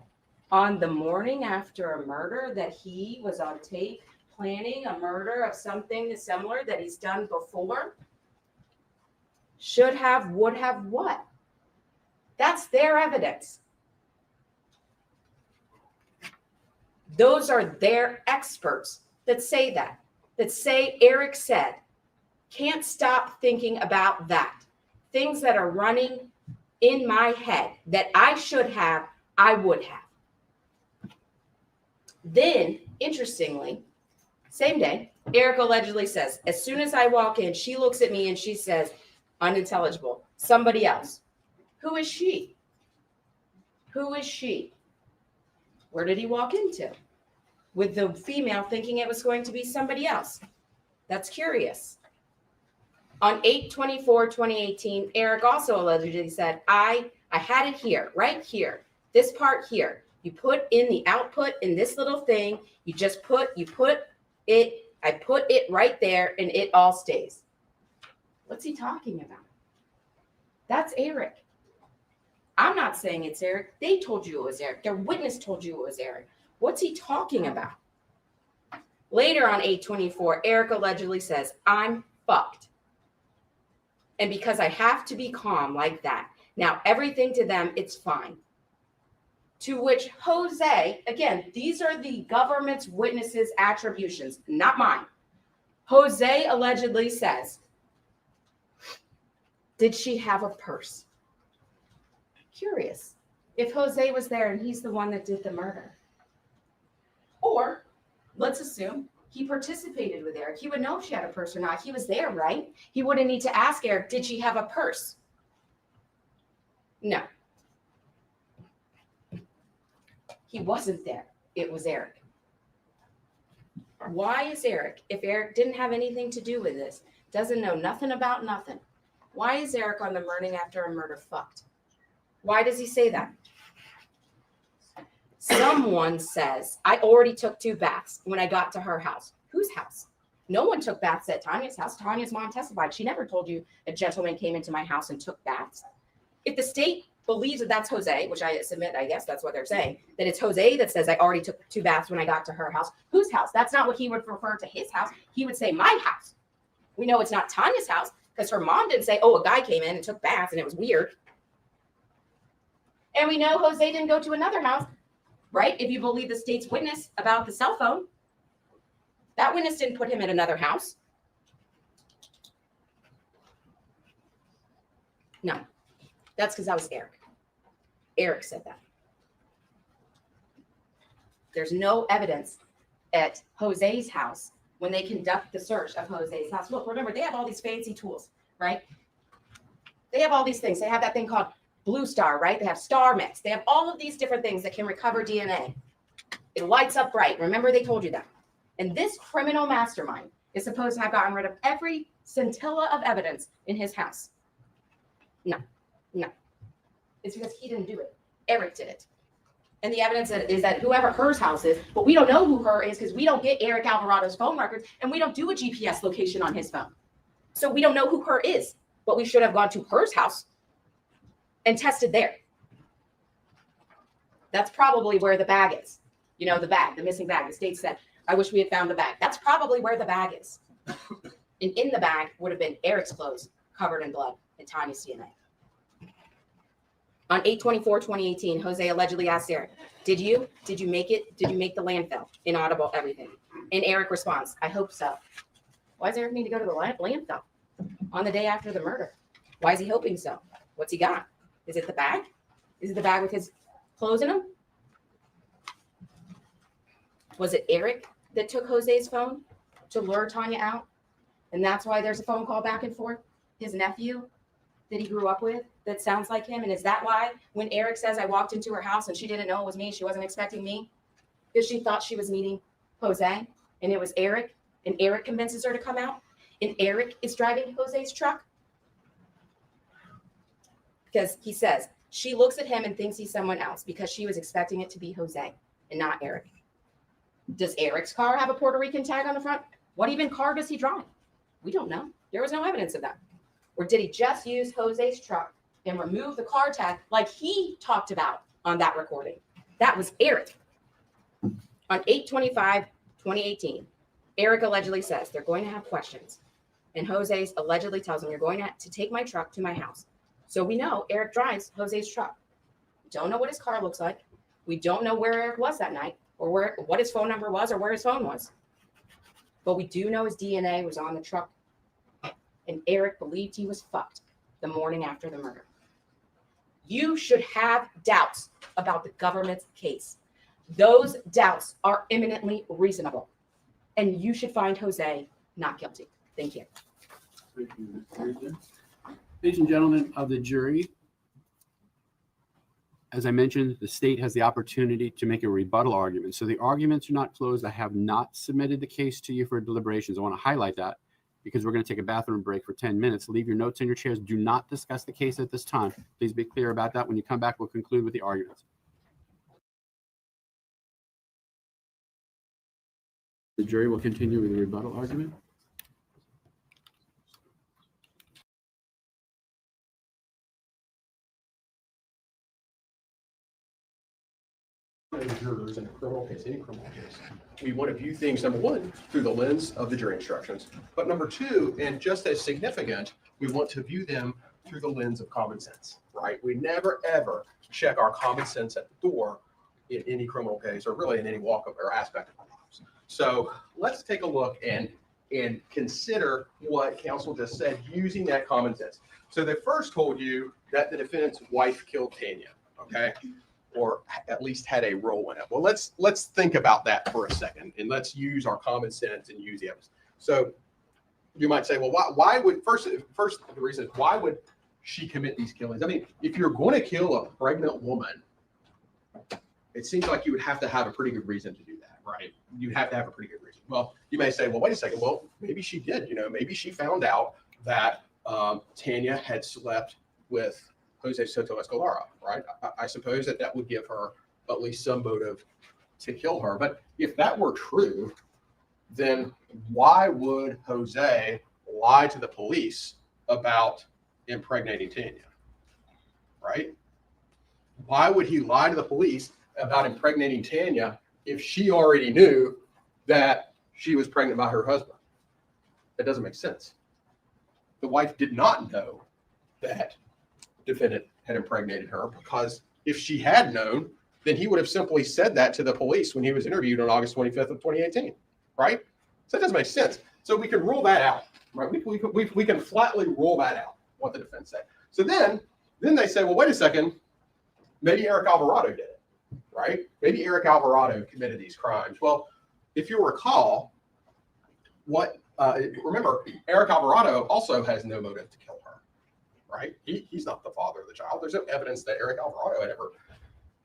On the morning after a murder that he was on tape planning a murder of something similar that he's done before? Should have, would have, what? That's their evidence. Those are their experts that say that say Eric said, can't stop thinking about that. Things that are running in my head that I should have, I would have. Then, interestingly, same day, Eric allegedly says, as soon as I walk in, she looks at me and she says, unintelligible, somebody else. Who is she? Who is she? Where did he walk into? With the female thinking it was going to be somebody else. That's curious. On 8/24/2018, Eric also allegedly said, I had it here, right here, this part here. You put in the output in this little thing. You put it, I put it right there and it all stays. What's he talking about? That's Eric. I'm not saying it's Eric. They told you it was Eric. Their witness told you it was Eric. What's he talking about? Later on 8/24, Eric allegedly says, I'm fucked. And because I have to be calm like that, now everything to them, it's fine. To which Jose, again, these are the government's witnesses' attributions, not mine. Jose allegedly says, did she have a purse? Curious. If Jose was there and he's the one that did the murder. Or let's assume he participated with Eric. He would know if she had a purse or not. He was there, right? He wouldn't need to ask Eric, did she have a purse? No. He wasn't there. It was Eric. Why is Eric, if Eric didn't have anything to do with this, doesn't know nothing about nothing, why is Eric on the morning after a murder fucked? Why does he say that? Someone says, I already took 2 baths when I got to her house. Whose house? No one took baths at Tanya's house. Tanya's mom testified. She never told you a gentleman came into my house and took baths. If the state believes that that's Jose, which I submit, I guess that's what they're saying, that it's Jose that says I already took 2 baths when I got to her house. Whose house? That's not what he would refer to his house. He would say my house. We know it's not Tanya's house because her mom didn't say, oh, a guy came in and took baths and it was weird. And we know Jose didn't go to another house, right? If you believe the state's witness about the cell phone, that witness didn't put him in another house. No, that's because that was Eric. Eric said that. There's no evidence at Jose's house when they conduct the search of Jose's house. Look, remember, they have all these fancy tools, right? They have all these things. They have that thing called Blue Star, right? They have Star Mix. They have all of these different things that can recover DNA. It lights up bright. Remember, they told you that. And this criminal mastermind is supposed to have gotten rid of every scintilla of evidence in his house. No. It's because he didn't do it. Eric did it. And the evidence is that whoever her's house is, but we don't know who her is because we don't get Eric Alvarado's phone records and we don't do a GPS location on his phone. So we don't know who her is, but we should have gone to her's house and tested there. That's probably where the bag is. You know, the bag, the missing bag. The state said, I wish we had found the bag. That's probably where the bag is. And in the bag would have been Eric's clothes covered in blood and Tanya's DNA. On 8/24/2018, Jose allegedly asked Eric, did you make it? Did you make the landfill? Inaudible, everything. And Eric responds, I hope so. Why does Eric need to go to the landfill on the day after the murder? Why is he hoping so? What's he got? Is it the bag? Is it the bag with his clothes in them? Was it Eric that took Jose's phone to lure Tanya out? And that's why there's a phone call back and forth? His nephew that he grew up with that sounds like him? And is that why when Eric says I walked into her house and she didn't know it was me, she wasn't expecting me? Because she thought she was meeting Jose and it was Eric, and Eric convinces her to come out and Eric is driving Jose's truck? Because he says she looks at him and thinks he's someone else because she was expecting it to be Jose and not Eric. Does Eric's car have a Puerto Rican tag on the front? What even car does he drive? We don't know. There was no evidence of that. Or did he just use Jose's truck and remove the car tag like he talked about on that recording? That was Eric. On 8/25/2018, Eric allegedly says they're going to have questions. And Jose allegedly tells him, you're going to take my truck to my house. So we know Eric drives Jose's truck. We don't know what his car looks like. We don't know where Eric was that night or what his phone number was or where his phone was. But we do know his DNA was on the truck. And Eric believed he was fucked the morning after the murder. You should have doubts about the government's case. Those doubts are eminently reasonable. And you should find Jose not guilty. Thank you. Thank you, Ms. Reason. Ladies and gentlemen of the jury, as I mentioned, the state has the opportunity to make a rebuttal argument. So the arguments are not closed. I have not submitted the case to you for deliberations. I want to highlight that because we're going to take a bathroom break for 10 minutes. Leave your notes in your chairs. Do not discuss the case at this time. Please be clear about that. When you come back, we'll conclude with the arguments. The jury will continue with the rebuttal argument. Jurors in a criminal case, any criminal case, we want to view things, number one, through the lens of the jury instructions. But number two, and just as significant, we want to view them through the lens of common sense, right? We never, ever check our common sense at the door in any criminal case or really in any walk of or aspect of our lives. So let's take a look and and consider what counsel just said using that common sense. So they first told you that the defendant's wife killed Tanya, okay? Or at least had a role in it. Well, let's think about that for a second, and let's use our common sense and use the evidence. So you might say, well, why would first the reason is why would she commit these killings? I mean, if you're going to kill a pregnant woman, it seems like you would have to have a pretty good reason to do that, right? You'd have to have a pretty good reason. Well, you may say, well, wait a second. Well, maybe she did. Maybe she found out that Tanya had slept with Jose Soto Escolara, right? I suppose that would give her at least some motive to kill her. But if that were true, then why would Jose lie to the police about impregnating Tanya, right? Why would he lie to the police about impregnating Tanya if she already knew that she was pregnant by her husband? That doesn't make sense. The wife did not know that defendant had impregnated her, because if she had known, then he would have simply said that to the police when he was interviewed on August 25th of 2018, right? So that doesn't make sense. So we can rule that out, right? We can flatly rule that out, what the defense said. So then they say, well, wait a second, maybe Eric Alvarado did it, right? Maybe Eric Alvarado committed these crimes. Well, if you recall, remember, Eric Alvarado also has no motive to kill her, right? He's not the father of the child. There's no evidence that Eric Alvarado had ever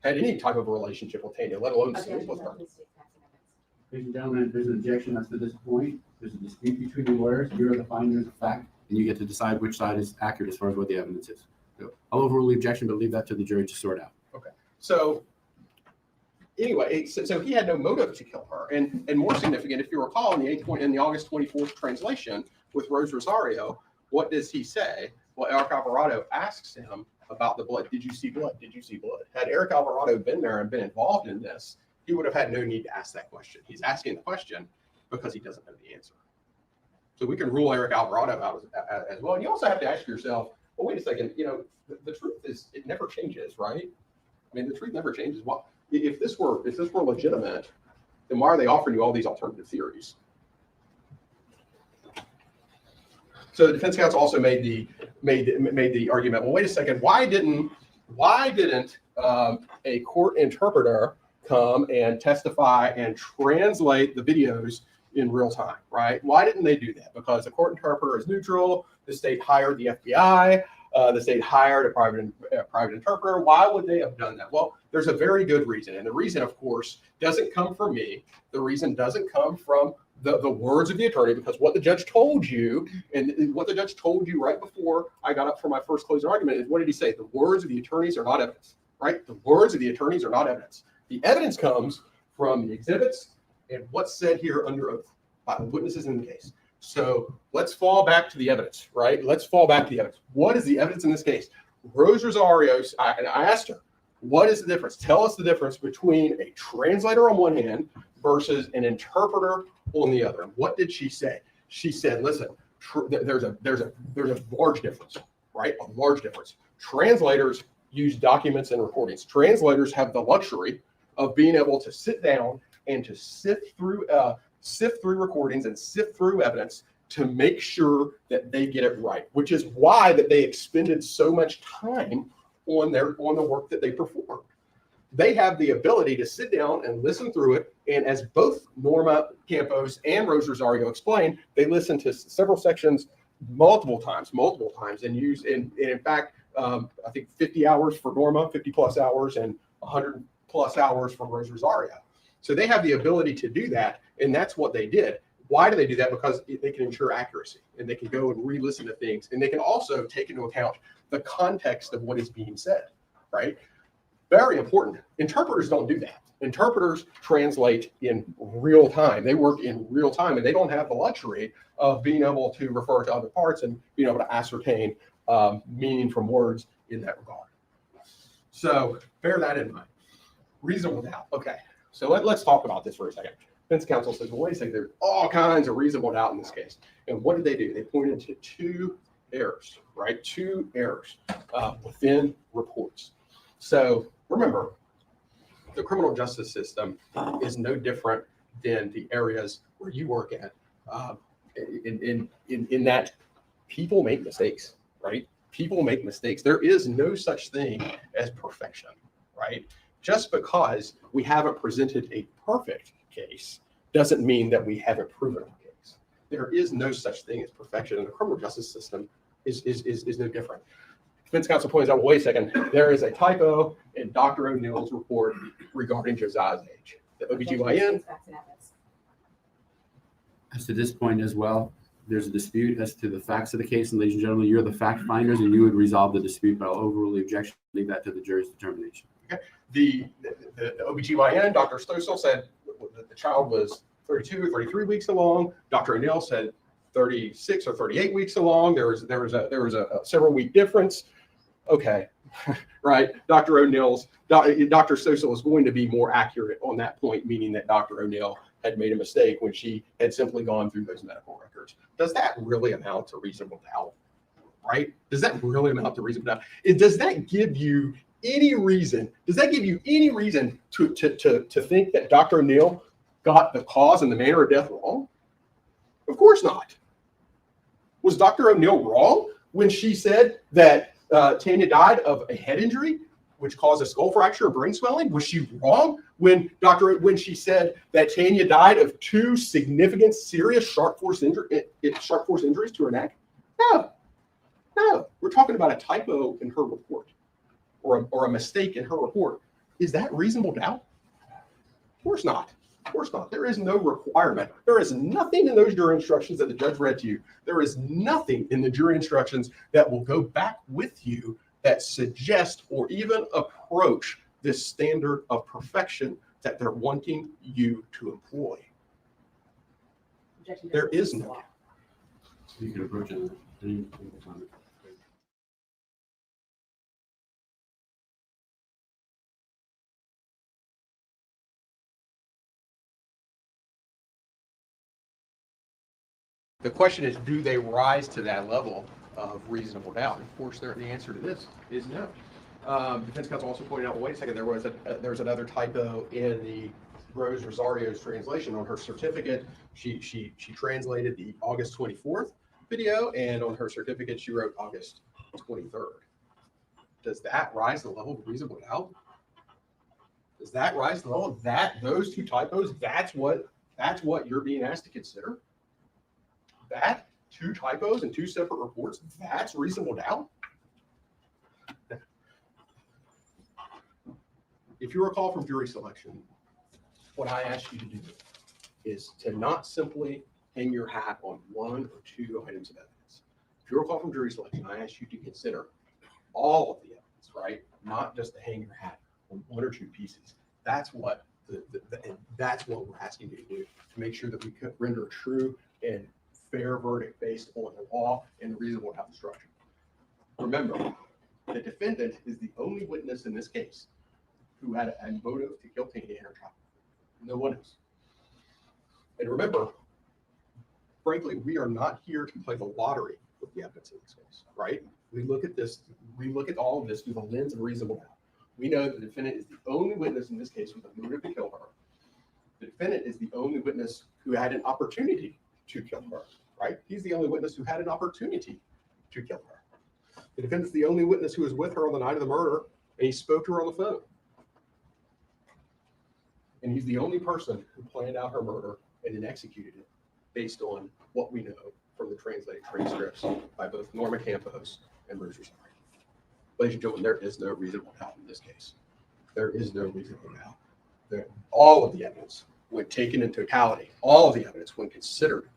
had any type of a relationship with Tanya, let alone sleep with her. Ladies and gentlemen, there's an objection as to this point. There's a dispute between the lawyers. Here are the findings of fact, and you get to decide which side is accurate as far as what the evidence is. So I'll overrule the objection, but leave that to the jury to sort out. Okay. So anyway, so he had no motive to kill her. And more significant, if you recall, in the August 24th translation with Rose Rosario, what does he say? Well, Eric Alvarado asks him about the blood. Did you see blood? Did you see blood? Had Eric Alvarado been there and been involved in this, he would have had no need to ask that question. He's asking the question because he doesn't know the answer. So we can rule Eric Alvarado out as well. And you also have to ask yourself, well, wait a second, the truth is, it never changes, right? I mean, the truth never changes. Well, if this were legitimate, then why are they offering you all these alternative theories? So the defense counsel also made the argument, well, wait a second, why didn't a court interpreter come and testify and translate the videos in real time, right? Why didn't they do that? Because the court interpreter is neutral. The state hired the FBI. The state hired a private interpreter. Why would they have done that? Well, there's a very good reason. And the reason, of course, doesn't come from me. The reason doesn't come from the words of the attorney, because what the judge told you, and what the judge told you right before I got up for my first closing argument, is what did he say? The words of the attorneys are not evidence, right? The words of the attorneys are not evidence. The evidence comes from the exhibits and what's said here under oath by the witnesses in the case. So let's fall back to the evidence, right? Let's fall back to the evidence. What is the evidence in this case? Rose Rosario, I asked her, what is the difference? Tell us the difference between a translator on one hand versus an interpreter on the other. What did she say? She said, listen, there's a large difference, right? A large difference. Translators use documents and recordings. Translators have the luxury of being able to sit down and to sift through recordings and sift through evidence to make sure that they get it right, which is why that they expended so much time on the work that they performed. They have the ability to sit down and listen through it, and as both Norma Campos and Rose Rosario explained, they listened to several sections multiple times, and use in fact, I think 50 hours for Norma, 50 plus hours, and 100 plus hours from Rose Rosario. So they have the ability to do that, and that's what they did. Why do they do that? Because they can ensure accuracy, and they can go and re-listen to things, and they can also take into account the context of what is being said, right? Very important. Interpreters don't do that. Interpreters translate in real time. They work in real time, and they don't have the luxury of being able to refer to other parts and being able to ascertain meaning from words in that regard. So bear that in mind. Reasonable doubt. Okay, so let's talk about this for a second. Defense counsel says, well, wait a second, there's all kinds of reasonable doubt in this case. And what did they do? They pointed to two errors, right? Two errors within reports. So remember, the criminal justice system is no different than the areas where you work at. in that people make mistakes, right? People make mistakes. There is no such thing as perfection, right? Just because we haven't presented a perfect case doesn't mean that we haven't proven a case. There is no such thing as perfection, and the criminal justice system is no different. Defense counsel points out, wait a second, there is a typo in Dr. O'Neill's report regarding Josiah's age. The OBGYN. As to this point as well, there's a dispute as to the facts of the case, and ladies and gentlemen, you're the fact finders, and you would resolve the dispute, but I'll overrule the objection, leave that to the jury's determination. Okay. The OBGYN, Dr. Stossel, said that the child was 32 or 33 weeks along. Dr. O'Neill said 36 or 38 weeks along. There was a several week difference. Okay, right. Dr. Stossel is going to be more accurate on that point, meaning that Dr. O'Neill had made a mistake when she had simply gone through those medical records. Does that really amount to reasonable doubt? Right? Does that really amount to reasonable doubt? Does that give you any reason? Does that give you any reason to think that Dr. O'Neill got the cause and the manner of death wrong? Of course not. Was Dr. O'Neill wrong when she said that Tanya died of a head injury, which caused a skull fracture or brain swelling? Was she wrong when she said that Tanya died of two significant, serious sharp force injuries to her neck? No. We're talking about a typo in her report, or a mistake in her report. Is that reasonable doubt? Of course not. Of course not. There is no requirement. There is nothing in those jury instructions that the judge read to you. There is nothing in the jury instructions that will go back with you that suggest or even approach this standard of perfection that they're wanting you to employ. There is no. You can approach it. The question is, do they rise to that level of reasonable doubt? Of course, the answer to this is no. Defense counsel also pointed out, wait a second, there's another typo in the Rose Rosario's translation on her certificate. She translated the August 24th video, and on her certificate she wrote August 23rd. Does that rise to the level of reasonable doubt? Does that rise to the level of those two typos? That's what you're being asked to consider? That two typos and two separate reports, that's reasonable doubt? If you recall from jury selection, what I asked you to do is to not simply hang your hat on one or two items of evidence. If you recall from jury selection, I asked you to consider all of the evidence, right? Not just to hang your hat on one or two pieces. That's what that's what we're asking you to do, to make sure that we could render a true and fair verdict based on the law and reasonable doubt instruction. Remember, the defendant is the only witness in this case who had a motive to kill Tanya in her trial. No one else. And remember, frankly, we are not here to play the lottery with the evidence in this case, right? We look at all of this through the lens of reasonable doubt. We know the defendant is the only witness in this case with a motive to kill her. The defendant is the only witness who had an opportunity to kill her, right? He's the only witness who had an opportunity to kill her. The defendant's the only witness who was with her on the night of the murder, and he spoke to her on the phone. And he's the only person who planned out her murder and then executed it based on what we know from the translated transcripts by both Norma Campos and Rose Rosario. Ladies and gentlemen, there is no reasonable doubt in this case. There is no reasonable doubt. All of the evidence, when taken in totality, all of the evidence, when considered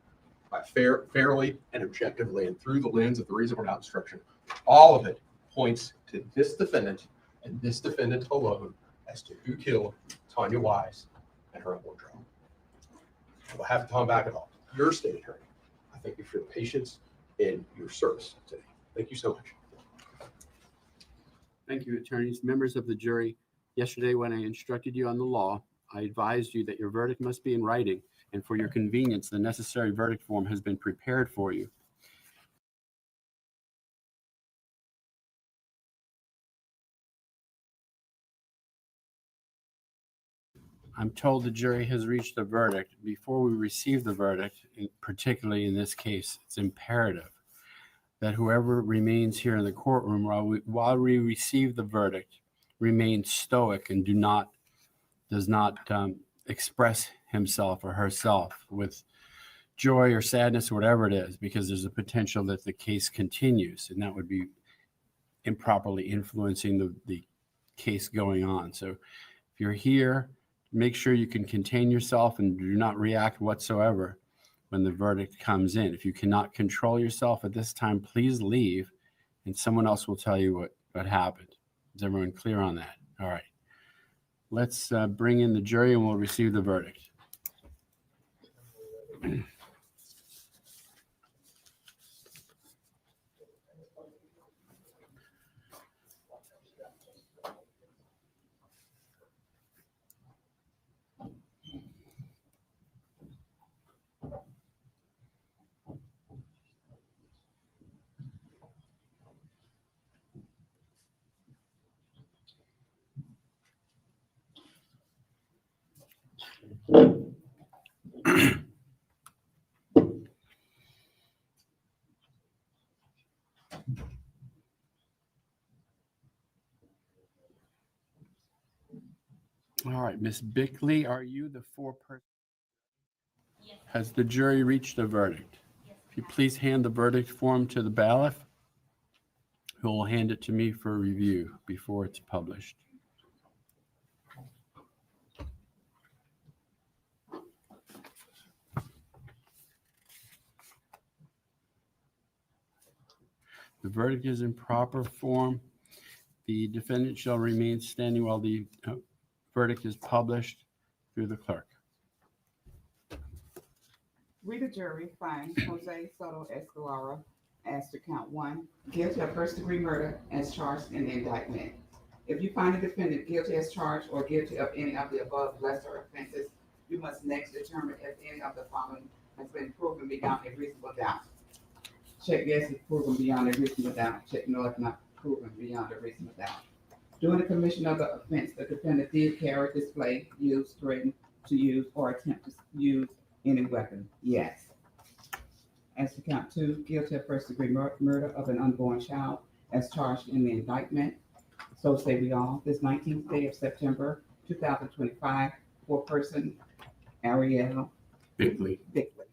by fairly and objectively and through the lens of the reasonable doubt instruction, all of it points to this defendant and this defendant alone as to who killed Tanya Wise and her unborn child. I will have Tom back at all. Your state attorney, I thank you for your patience and your service today. Thank you so much. Thank you, attorneys. Members of the jury, yesterday when I instructed you on the law, I advised you that your verdict must be in writing, and for your convenience, the necessary verdict form has been prepared for you. I'm told the jury has reached a verdict. Before we receive the verdict, particularly in this case, it's imperative that whoever remains here in the courtroom while we receive the verdict remains stoic and does not express himself or herself with joy or sadness or whatever it is, because there's a potential that the case continues, and that would be improperly influencing the case going on. So if you're here, make sure you can contain yourself and do not react whatsoever when the verdict comes in. If you cannot control yourself at this time, please leave, and someone else will tell you what happened. Is everyone clear on that? All right. Let's bring in the jury and we'll receive the verdict. All right, Miss Bickley, are you the foreperson? Yes. Has the jury reached a verdict? Yes. If you please hand the verdict form to the bailiff, who will hand it to me for review before it's published. The verdict is in proper form. The defendant shall remain standing while the verdict is published through the clerk. We, the jury, find Jose Soto Escalera as to count 1, guilty of first-degree murder as charged in the indictment. If you find the defendant guilty as charged or guilty of any of the above lesser offenses, you must next determine if any of the following has been proven beyond a reasonable doubt. Check yes if proven beyond a reasonable doubt. Check no if not proven beyond a reasonable doubt. During the commission of the offense, the defendant did carry, display, use, threaten to use, or attempt to use any weapon. Yes. As to count 2, guilty of first-degree murder of an unborn child as charged in the indictment. So say we all. This 19th day of September 2025, foreperson Ariel Bickley. Bickley.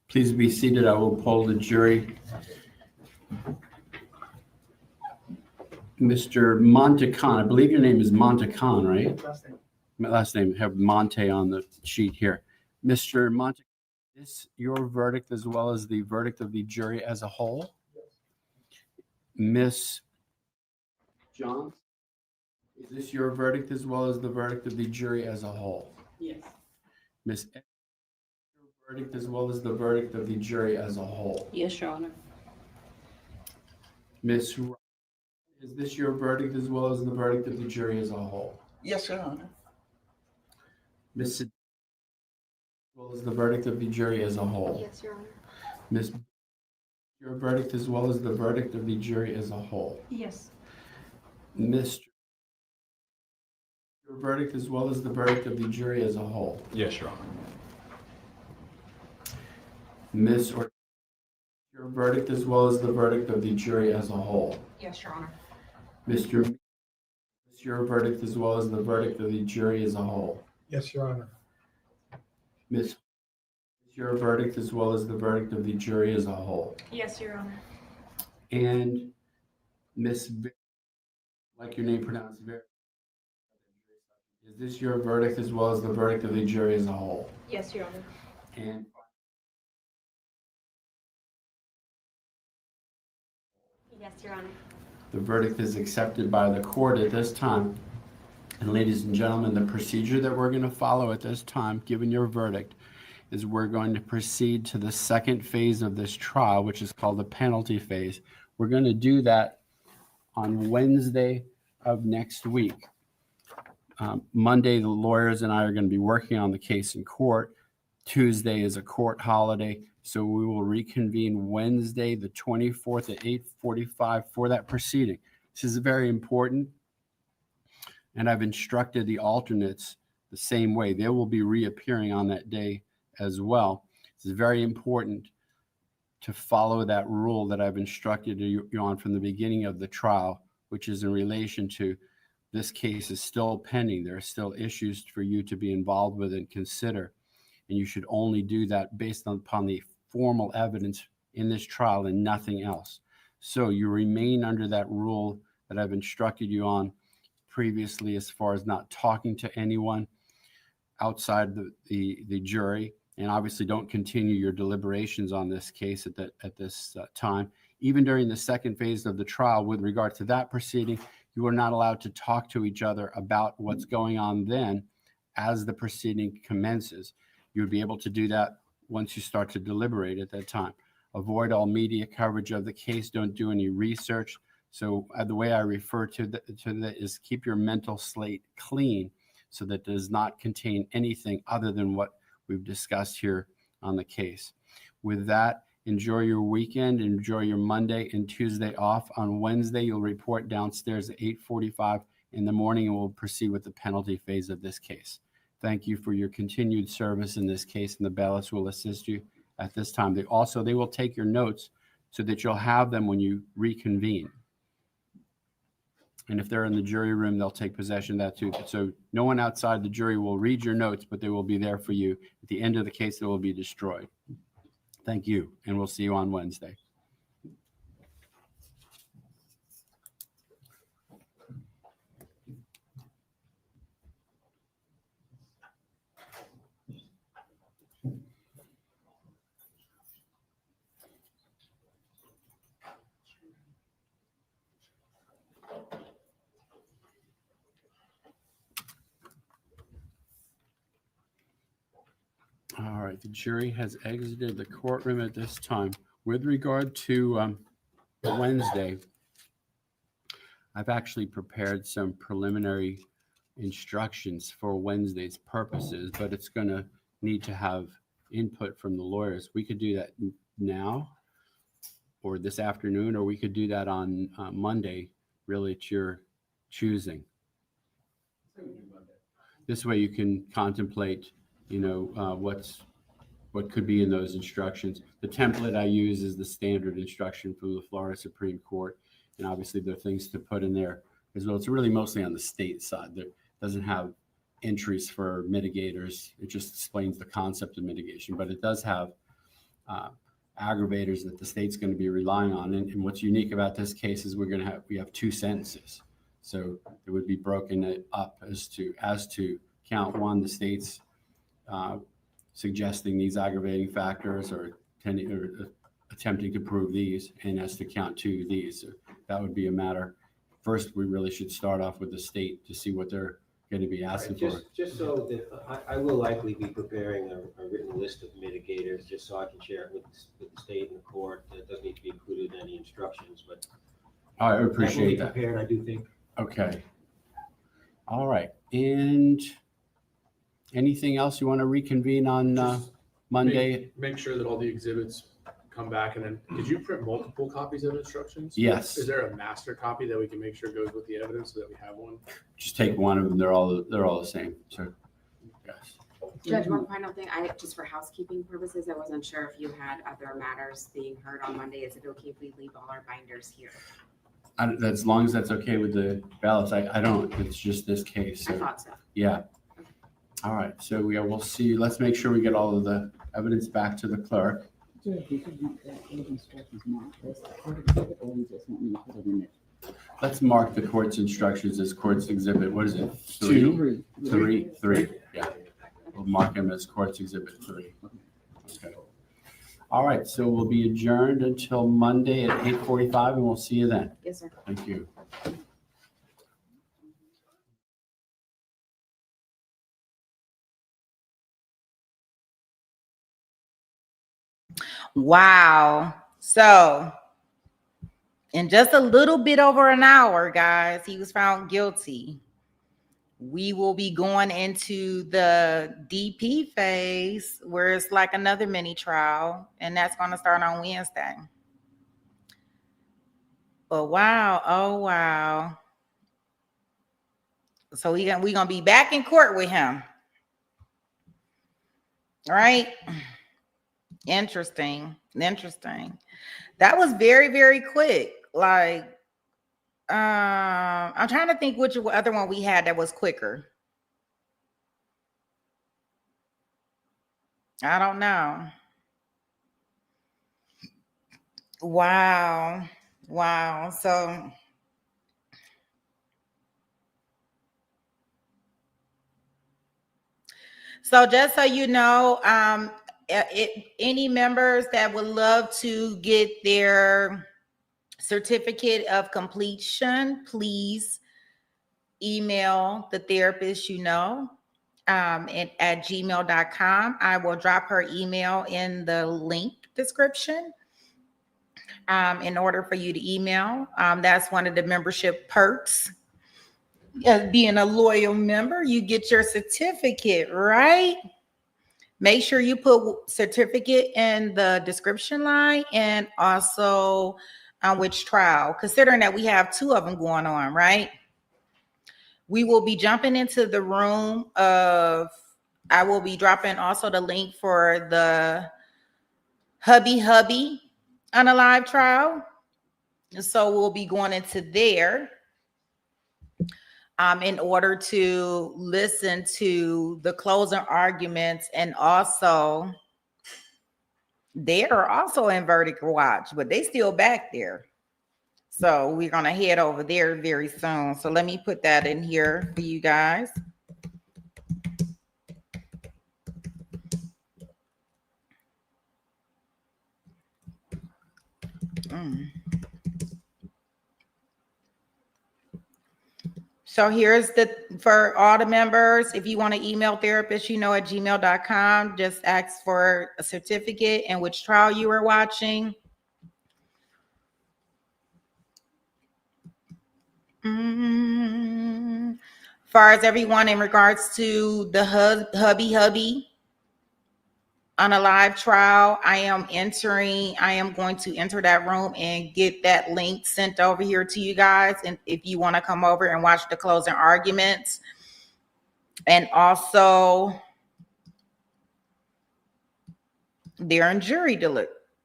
Please be seated. I will poll the jury. Mr. Montecon, I believe your name is Montecon, right? My last name, have Monte on the sheet here. Mr. Montecon, is this your verdict as well as the verdict of the jury as a whole? Miss John, is this your verdict as well as the verdict of the jury as a whole? Yes. Miss, your verdict as well as the verdict of the jury as a whole? Yes, Your Honor. Miss, is this your verdict as well as the verdict of the jury as a whole? Yes, Your Honor. Miss, as well as the verdict of the jury as a whole? Yes, Your Honor. Miss, your verdict as well as the verdict of the jury as a whole? Yes. Mr. Your verdict as well as the verdict of the jury as a whole? Yes, Your Honor. Miss, or your verdict as well as the verdict of the jury as a whole? Yes, Your Honor. Mr. Your verdict as well as the verdict of the jury as a whole? Yes, Your Honor. Miss, your verdict as well as the verdict of the jury as a whole? Yes, Your Honor. And Miss, like your name pronounced, is this your verdict as well as the verdict of the jury as a whole? Yes, Your Honor. And Yes, Your Honor. the verdict is accepted by the court at this time. And ladies and gentlemen, the procedure that we're going to follow at this time, given your verdict, is we're going to proceed to the second phase of this trial, which is called the penalty phase. We're going to do that on Wednesday of next week. Monday, the lawyers and I are going to be working on the case in court. Tuesday is a court holiday, so we will reconvene Wednesday, the 24th at 8:45 for that proceeding. This is very important, and I've instructed the alternates, the same way. They will be reappearing on that day as well. It's very important to follow that rule that I've instructed you on from the beginning of the trial, which is in relation to this case is still pending. There are still issues for you to be involved with and consider. And you should only do that based upon the formal evidence in this trial and nothing else. So you remain under that rule that I've instructed you on previously, as far as not talking to anyone outside the jury, and obviously don't continue your deliberations on this case at this time. Even during the second phase of the trial, with regard to that proceeding, you are not allowed to talk to each other about what's going on then as the proceeding commences. You would be able to do that once you start to deliberate at that time. Avoid all media coverage of the case. Don't do any research. So the way I refer to that is keep your mental slate clean so that it does not contain anything other than what we've discussed here on the case. With that, enjoy your weekend, enjoy your Monday and Tuesday off. On Wednesday, you'll report downstairs at 8:45 in the morning, and we'll proceed with the penalty phase of this case. Thank you for your continued service in this case, and the bailiffs will assist you at this time. They will take your notes so that you'll have them when you reconvene. And if they're in the jury room, they'll take possession of that too. So no one outside the jury will read your notes, but they will be there for you. At the end of the case, they will be destroyed. Thank you, and we'll see you on Wednesday. All right, the jury has exited the courtroom at this time. With regard to Wednesday, I've actually prepared some preliminary instructions for Wednesday's purposes, but it's going to need to have input from the lawyers. We could do that now or this afternoon, or we could do that on Monday. Really, it's your choosing. This way you can contemplate what could be in those instructions. The template I use is the standard instruction from the Florida Supreme Court. And obviously there are things to put in there as well. It's really mostly on the state side. That doesn't have entries for mitigators. It just explains the concept of mitigation, but it does have aggravators that the state's going to be relying on. And what's unique about this case is we have two sentences. So it would be broken up as to count one, the state's suggesting these aggravating factors or attempting to prove these, and as to count two, these. So that would be a matter. First, we really should start off with the state to see what they're going to be asking for. Just so that I will likely be preparing a written list of mitigators, just so I can share it with the state and the court. That doesn't need to be included in any instructions, but I appreciate that. Prepared, I do think. Okay. All right. And anything else you want to reconvene on Monday? Make sure that all the exhibits come back, and then did you print multiple copies of instructions? Yes. Is there a master copy that we can make sure goes with the evidence so that we have one? Just take one of them. They're all the same. So, yes. Judge, one final thing, just for housekeeping purposes, I wasn't sure if you had other matters being heard on Monday. Is it okay if we leave all our binders here? As long as that's okay with the ballots, I don't. It's just this case. So, I thought so. Yeah. All right. So we'll see. Let's make sure we get all of the evidence back to the clerk. Let's mark the court's instructions as court's exhibit. What is it? Three. Yeah. We'll mark them as court's exhibit 3. Okay. All right. So we'll be adjourned until Monday at 8:45, and we'll see you then. Yes, sir. Thank you. Wow. So, in just a little bit over an hour, guys, he was found guilty. We will be going into the DP phase, where it's like another mini trial, and that's going to start on Wednesday. But wow, oh wow. So we're going to be back in court with him. Right? Interesting. That was very, very quick. Like, I'm trying to think which other one we had that was quicker. I don't know. Wow. So just so you know, any members that would love to get their certificate of completion, please email the therapist at gmail.com. I will drop her email in the link description in order for you to email. That's one of the membership perks. Being a loyal member, you get your certificate, right? Make sure you put certificate in the description line and also on which trial, considering that we have 2 of them going on, right? We will be jumping into the room of, I will be dropping also the link for the hubby on a live trial. So we'll be going into there in order to listen to the closing arguments, and also they are also in verdict watch, but they still back there. So we're gonna head over there very soon. So let me put that in here for you guys. So here's for all the members, if you want to email therapist, at gmail.com, just ask for a certificate and which trial you were watching. Far as everyone in regards to the hubby on a live trial, I am going to enter that room and get that link sent over here to you guys. And if you want to come over and watch the closing arguments, and also they're in jury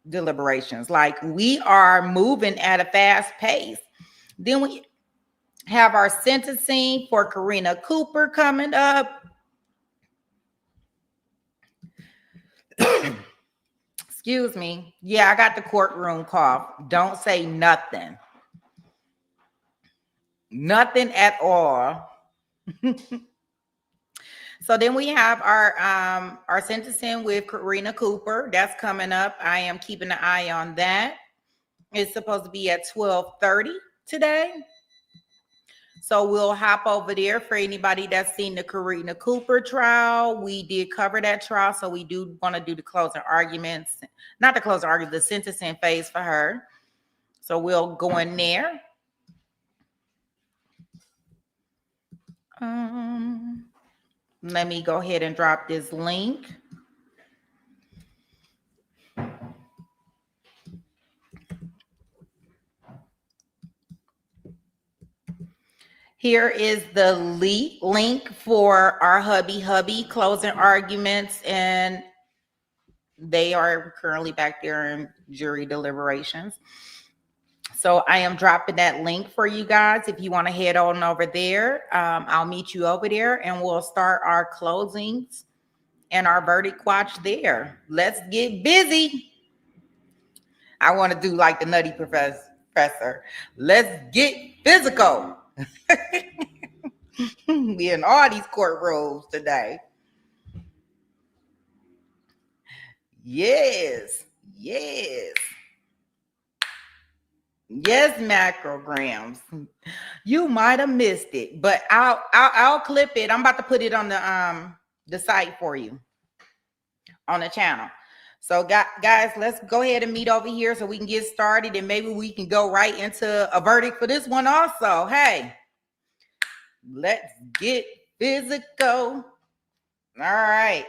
deliberations. Like, we are moving at a fast pace. Then we have our sentencing for Karina Cooper coming up. Excuse me. Yeah, I got the courtroom cough. Don't say nothing. Nothing at all. So then we have our sentencing with Karina Cooper. That's coming up. I am keeping an eye on that. It's supposed to be at 12:30 today. So we'll hop over there for anybody that's seen the Karina Cooper trial. We did cover that trial, so we do want to do the closing arguments. Not the closing arguments, the sentencing phase for her. So we'll go in there. Let me go ahead and drop this link. Here is the link for our hubby closing arguments, and they are currently back there in jury deliberations. So I am dropping that link for you guys. If you want to head on over there, I'll meet you over there and we'll start our closings and our verdict watch there. Let's get busy. I want to do like the Nutty Professor. Let's get physical. We in all these courtrooms today. Yes, macrograms. You might have missed it, but I'll clip it. I'm about to put it on the site for you on the channel. So guys, let's go ahead and meet over here so we can get started, and maybe we can go right into a verdict for this one also. Hey, let's get physical. All right.